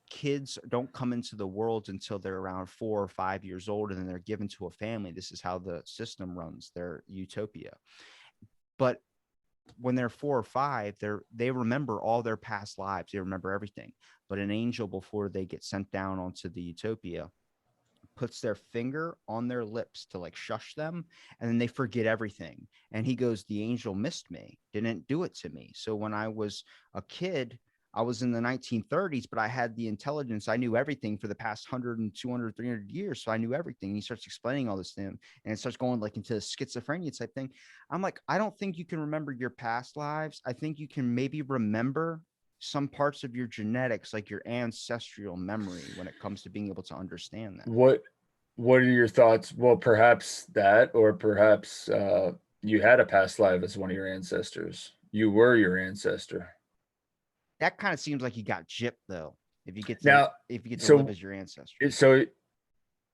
kids don't come into the world until they're around 4 or 5 years old, and then they're given to a family. This is how the system runs. Their utopia, but when they're 4 or 5, they remember all their past lives. They remember everything. But an angel, before they get sent down onto the utopia, puts their finger on their lips to like shush them, and then they forget everything. And he goes, the angel missed me, didn't do it to me. So when I was a kid, I was in the 1930s, but I had the intelligence. I knew everything for the past 100 and 200, 300 years. So I knew everything. And he starts explaining all this to him, and it starts going like into schizophrenia type thing. I'm like, I don't think you can remember your past lives. I think you can maybe remember some parts of your genetics, like your ancestral memory, when it comes to being able to understand that. What What are your thoughts? Well, perhaps that, or perhaps you had a past life as one of your ancestors. You were your ancestor. That kind of seems like you got gypped though. If you get to Now, if you get to live so as your ancestor. so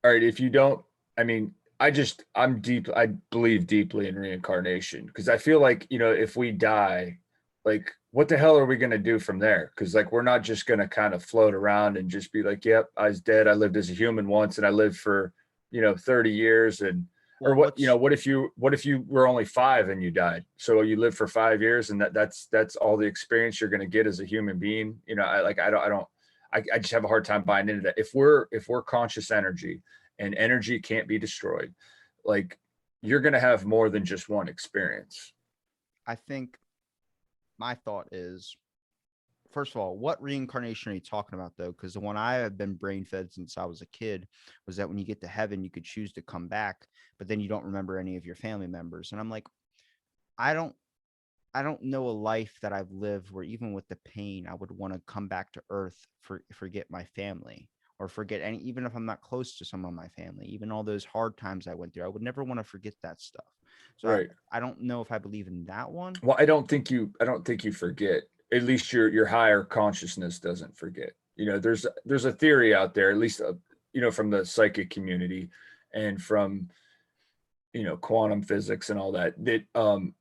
all right. If you don't, I mean, I'm deep. I believe deeply in reincarnation because I feel like if we die, like what the hell are we gonna do from there? Because like we're not just gonna kind of float around and just be like, yep, I was dead. I lived as a human once, and I lived for 30 years, and Or Well, what's what if you were only 5 and you died? So you lived for 5 years, and that's all the experience you're going to get as a human being. I just have a hard time buying into that. If we're conscious energy, and energy can't be destroyed, like, you're going to have more than just one experience. I think my thought is, first of all, what reincarnation are you talking about though? Because the one I have been brain fed since I was a kid was that when you get to heaven, you could choose to come back, but then you don't remember any of your family members. And I'm like, I don't I don't know a life that I've lived where even with the pain, I would want to come back to earth for forget my family or forget any, even if I'm not close to some of my family, even all those hard times I went through, I would never want to forget that stuff. So Right. I don't know if I believe in that one. Well, I don't think you forget. At least your higher consciousness doesn't forget. There's a theory out there, at least from the psychic community and from quantum physics and all that, that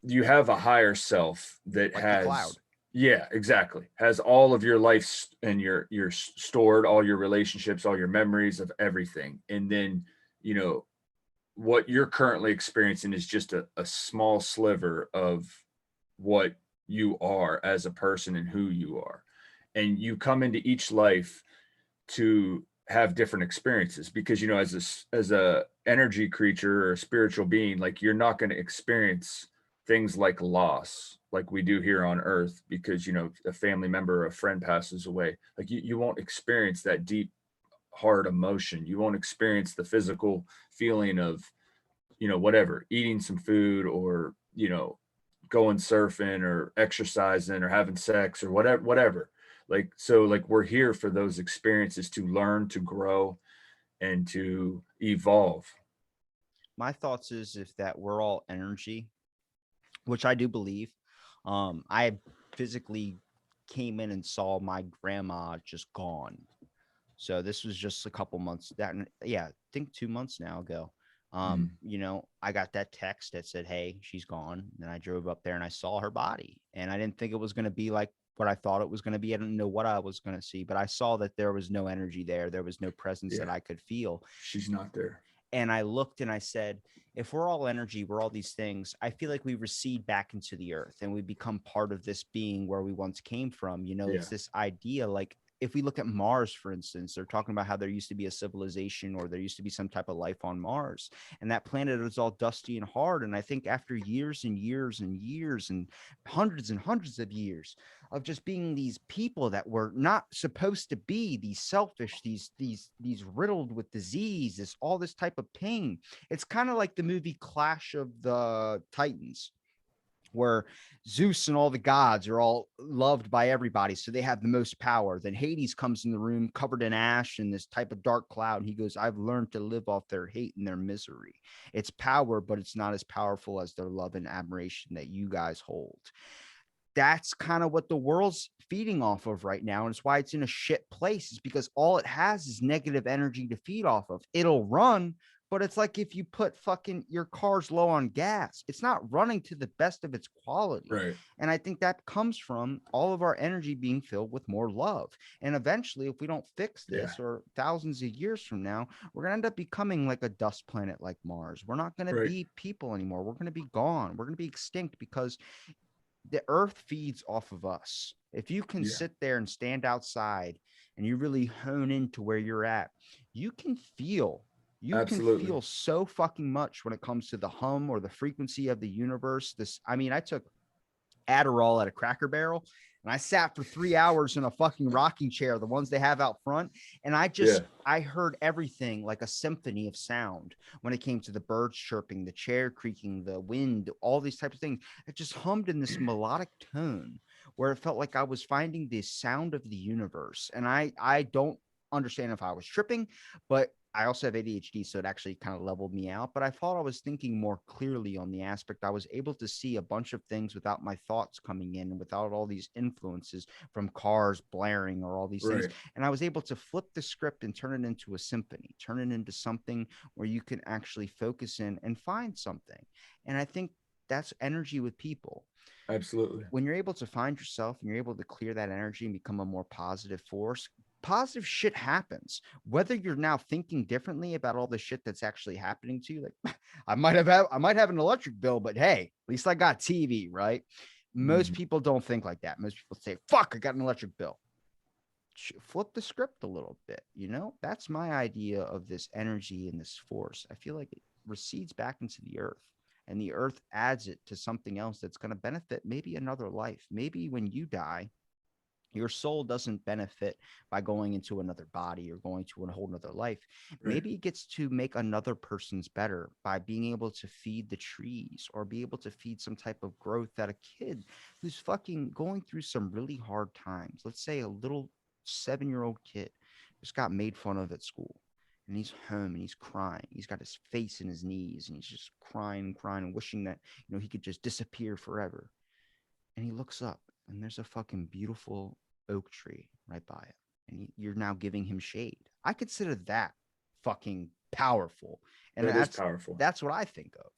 you have a higher self that Like the has, cloud. yeah, exactly, has all of your life and your stored all your relationships, all your memories of everything. And then you know what you're currently experiencing is just a small sliver of what you are as a person and who you are. And you come into each life to have different experiences because as a energy creature or a spiritual being, like, you're not going to experience things like loss like we do here on earth, because a family member or a friend passes away. Like, you won't experience that deep hard emotion. You won't experience the physical feeling of whatever, eating some food, or going surfing or exercising or having sex or whatever. Like, so, like, we're here for those experiences to learn, to grow, and to evolve. My thoughts is if that we're all energy, which I do believe. I physically came in and saw my grandma just gone. So this was just a couple months that, yeah, I think 2 months now ago. Mm. I got that text that said, "Hey, she's gone." And I drove up there and I saw her body. And I didn't think it was going to be like what I thought it was going to be. I didn't know what I was going to see, but I saw that there was no energy there. There was no presence that Yeah, I could feel. she's not there. And I looked and I said, if we're all energy, we're all these things, I feel like we recede back into the earth and we become part of this being where we once came from. Yeah, It's this idea like, if we look at Mars, for instance, they're talking about how there used to be a civilization or there used to be some type of life on Mars, and that planet is all dusty and hard. And I think after years and years and years and hundreds of years of just being these people that were not supposed to be, these selfish, these riddled with disease, this all this type of pain. It's kind of like the movie Clash of the Titans, where Zeus and all the gods are all loved by everybody, so they have the most power. Then Hades comes in the room covered in ash and this type of dark cloud. And he goes, "I've learned to live off their hate and their misery. It's power, but it's not as powerful as their love and admiration that you guys hold." That's kind of what the world's feeding off of right now. And it's why it's in a shit place, is because all it has is negative energy to feed off of. It'll run, but it's like if you put fucking your car's low on gas, it's not running to the best of its quality. right. And I think that comes from all of our energy being filled with more love. And eventually, if we don't fix Yeah, this, or thousands of years from now, we're going to end up becoming like a dust planet like Mars. We're not going to right. be people anymore. We're going to be gone. We're going to be extinct because the earth feeds off of us. If you can Yeah, sit there and stand outside and you really hone into where you're at, you can feel absolutely. so fucking much when it comes to the hum or the frequency of the universe. I took Adderall at a Cracker Barrel. And I sat for 3 hours in a fucking rocking chair, the ones they have out front. And Yeah, I heard everything like a symphony of sound when it came to the birds chirping, the chair creaking, the wind, all these types of things. It just hummed in this melodic tone where it felt like I was finding the sound of the universe. And I don't understand if I was tripping, but I also have ADHD, so it actually kind of leveled me out. But I thought I was thinking more clearly on the aspect. I was able to see a bunch of things without my thoughts coming in and without all these influences from cars blaring or all these things. right. And I was able to flip the script and turn it into a symphony, turn it into something where you can actually focus in and find something. And I think that's energy with people. Absolutely. When you're able to find yourself and you're able to clear that energy and become a more positive force, positive shit happens. Whether you're now thinking differently about all the shit that's actually happening to you, like I might have an electric bill, but hey, at least I got TV, right? Most Mhm. people don't think like that. Most people say, fuck, I got an electric bill. Flip the script a little bit, you know? That's my idea of this energy and this force. I feel like it recedes back into the earth, and the earth adds it to something else that's going to benefit maybe another life. Maybe when you die, your soul doesn't benefit by going into another body or going to a whole nother life. Right. Maybe it gets to make another person's better by being able to feed the trees or be able to feed some type of growth that a kid who's fucking going through some really hard times, let's say a little 7-year-old kid just got made fun of at school. And he's home and he's crying. He's got his face in his knees and he's just crying and crying and wishing that, he could just disappear forever. And he looks up and there's a fucking beautiful oak tree right by him. And you're now giving him shade. I consider that fucking powerful. And That is that's powerful. that's what I think of.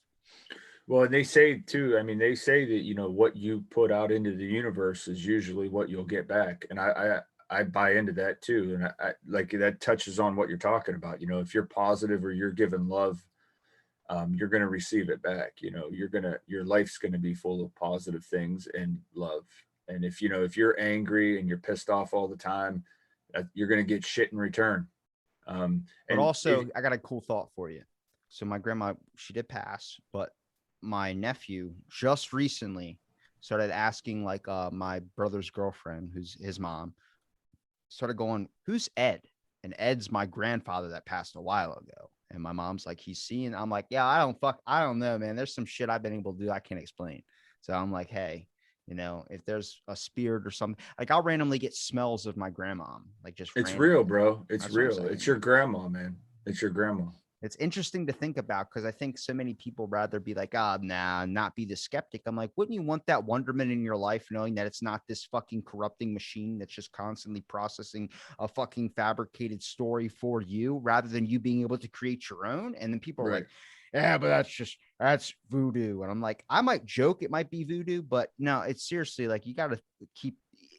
Well, and they say too, I mean, they say that, what you put out into the universe is usually what you'll get back. And I buy into that too. And I like that touches on what you're talking about. If you're positive or you're giving love, you're going to receive it back. Your life's going to be full of positive things and love. And if you're angry and you're pissed off all the time, you're going to get shit in return. But And also, I got a cool thought for you. So my grandma, she did pass, but my nephew just recently started asking like my brother's girlfriend, who's his mom, started going, "Who's Ed?" And Ed's my grandfather that passed a while ago. And my mom's like, "He's seeing." I'm like, "Yeah, I don't know, man. There's some shit I've been able to do I can't explain." So I'm like, "Hey, if there's a spirit or something, like I'll randomly get smells of my grandma, like just it's real, randomly." bro. It's That's what I'm real. It's saying. your grandma, man. It's your grandma. It's interesting to think about because I think so many people rather be like, nah, not be the skeptic. I'm like, wouldn't you want that wonderment in your life, knowing that it's not this fucking corrupting machine that's just constantly processing a fucking fabricated story for you rather than you being able to create your own? And then people are Right. like, yeah, but that's voodoo. And I'm like, I might joke it might be voodoo, but no, it's seriously like you got to keep,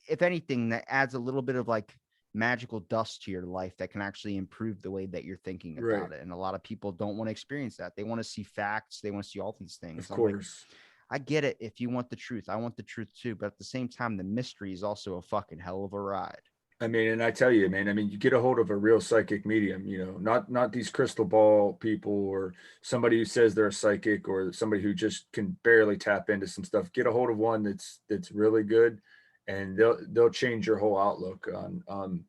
if anything, that adds a little bit of like magical dust to your life that can actually improve the way that you're thinking Right. about it. And a lot of people don't want to experience that. They want to see facts. They want to see all these Of things. I'm like, course. I get it if you want the truth. I want the truth too. But at the same time, the mystery is also a fucking hell of a ride. I mean, and I tell you, man, I mean, you get a hold of a real psychic medium, not these crystal ball people or somebody who says they're a psychic or somebody who just can barely tap into some stuff. Get a hold of one that's really good, and they'll change your whole outlook on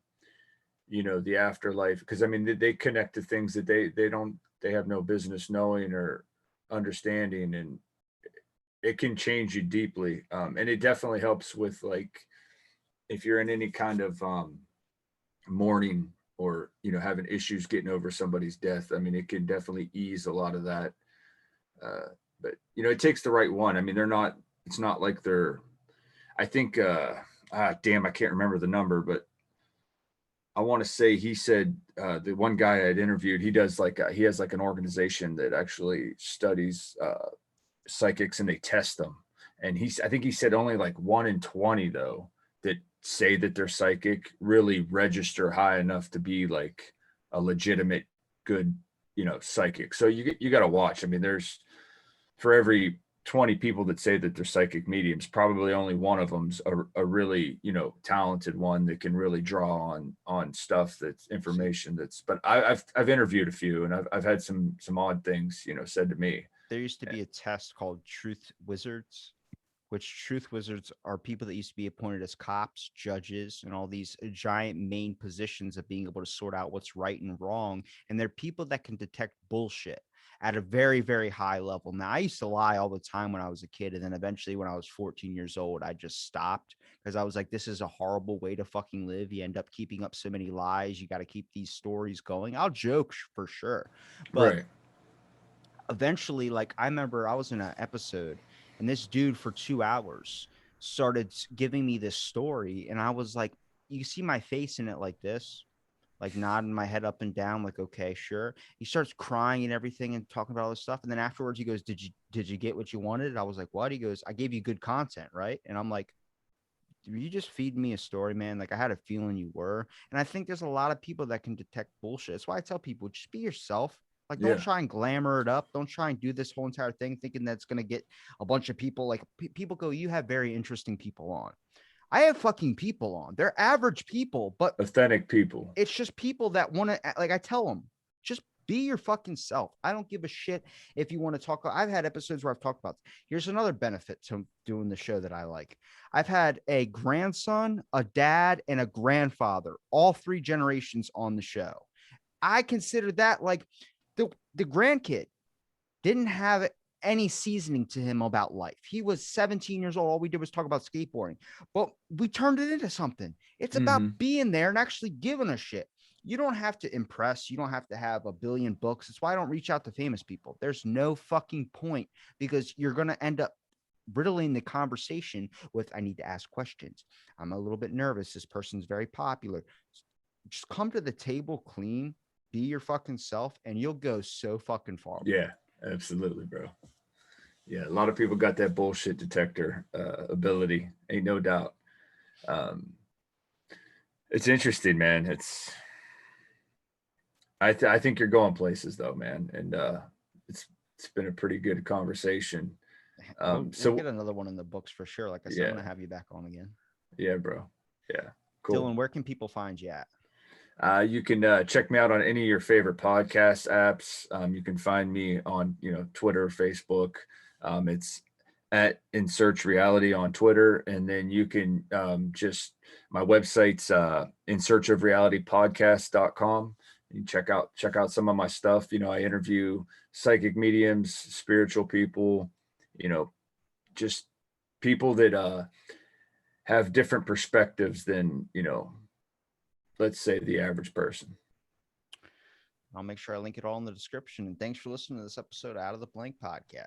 the afterlife. Because I mean, they connect to things that they have no business knowing or understanding, and it can change you deeply. And it definitely helps with like if you're in any kind of mourning or having issues getting over somebody's death. I mean, it can definitely ease a lot of that. uh but it takes the right one. I mean, it's not like they're, I think, damn, I can't remember the number, but I want to say he said, the one guy I had interviewed, he has like an organization that actually studies psychics and they test them. And I think he said only like 1 in 20 though that say that they're psychic really register high enough to be like a legitimate good, psychic. So you got to watch. I mean, there's for every 20 people that say that they're psychic mediums, probably only one of them's a really, talented one that can really draw on stuff that's See, information that's, but I've interviewed a few and I've had some odd things, said to me. there used to be a test called Truth Wizards, which truth wizards are people that used to be appointed as cops, judges, and all these giant main positions of being able to sort out what's right and wrong. And they're people that can detect bullshit at a very, very high level. Now, I used to lie all the time when I was a kid. And then eventually, when I was 14 years old, I just stopped because I was like, this is a horrible way to fucking live. You end up keeping up so many lies. You got to keep these stories going. I'll joke for sure. But Right. eventually, like I remember I was in an episode and this dude for 2 hours started giving me this story. And I was like, you see my face in it like this, like nodding my head up and down, like, okay, sure. He starts crying and everything and talking about all this stuff. And then afterwards he goes, did you get what you wanted? I was like, what? He goes, I gave you good content, right? And I'm like, you just feed me a story, man. Like I had a feeling you were. And I think there's a lot of people that can detect bullshit. That's why I tell people just be yourself. Like, don't Yeah. try and glamour it up. Don't try and do this whole entire thing thinking that's going to get a bunch of people. Like, people go, you have very interesting people on. I have fucking people on. They're average people, but Authentic people. it's just people that want to, like I tell them, just be your fucking self. I don't give a shit if you want to talk. I've had episodes where I've talked about, here's another benefit to doing the show that I like. I've had a grandson, a dad, and a grandfather, all three generations on the show. I consider that like the grandkid didn't have any seasoning to him about life. He was 17 years old. All we did was talk about skateboarding, but we turned it into something. It's about Mm-hmm. being there and actually giving a shit. You don't have to impress. You don't have to have a billion books. That's why I don't reach out to famous people. There's no fucking point because you're going to end up riddling the conversation with, I need to ask questions. I'm a little bit nervous. This person's very popular. Just come to the table clean, be your fucking self, and you'll go so fucking far, bro. Yeah, absolutely, bro. Yeah, a lot of people got that bullshit detector ability. Ain't no doubt. Um, it's interesting, man. I think you're going places though, man, and it's it's been a pretty good conversation. We'll get So another one in the books for sure. Like I said, I'm yeah, gonna have you back on again. yeah, bro. Yeah, cool. Dylan, where can people find you at? You can check me out on any of your favorite podcast apps. You can find me on Twitter, Facebook. It's at In Search Reality on Twitter, and then you can just my website's In Search of Reality Podcast.com. You check out some of my stuff. I interview psychic mediums, spiritual people, just people that have different perspectives than let's say the average person. I'll make sure I link it all in the description. And thanks for listening to this episode of Out of the Blank podcast.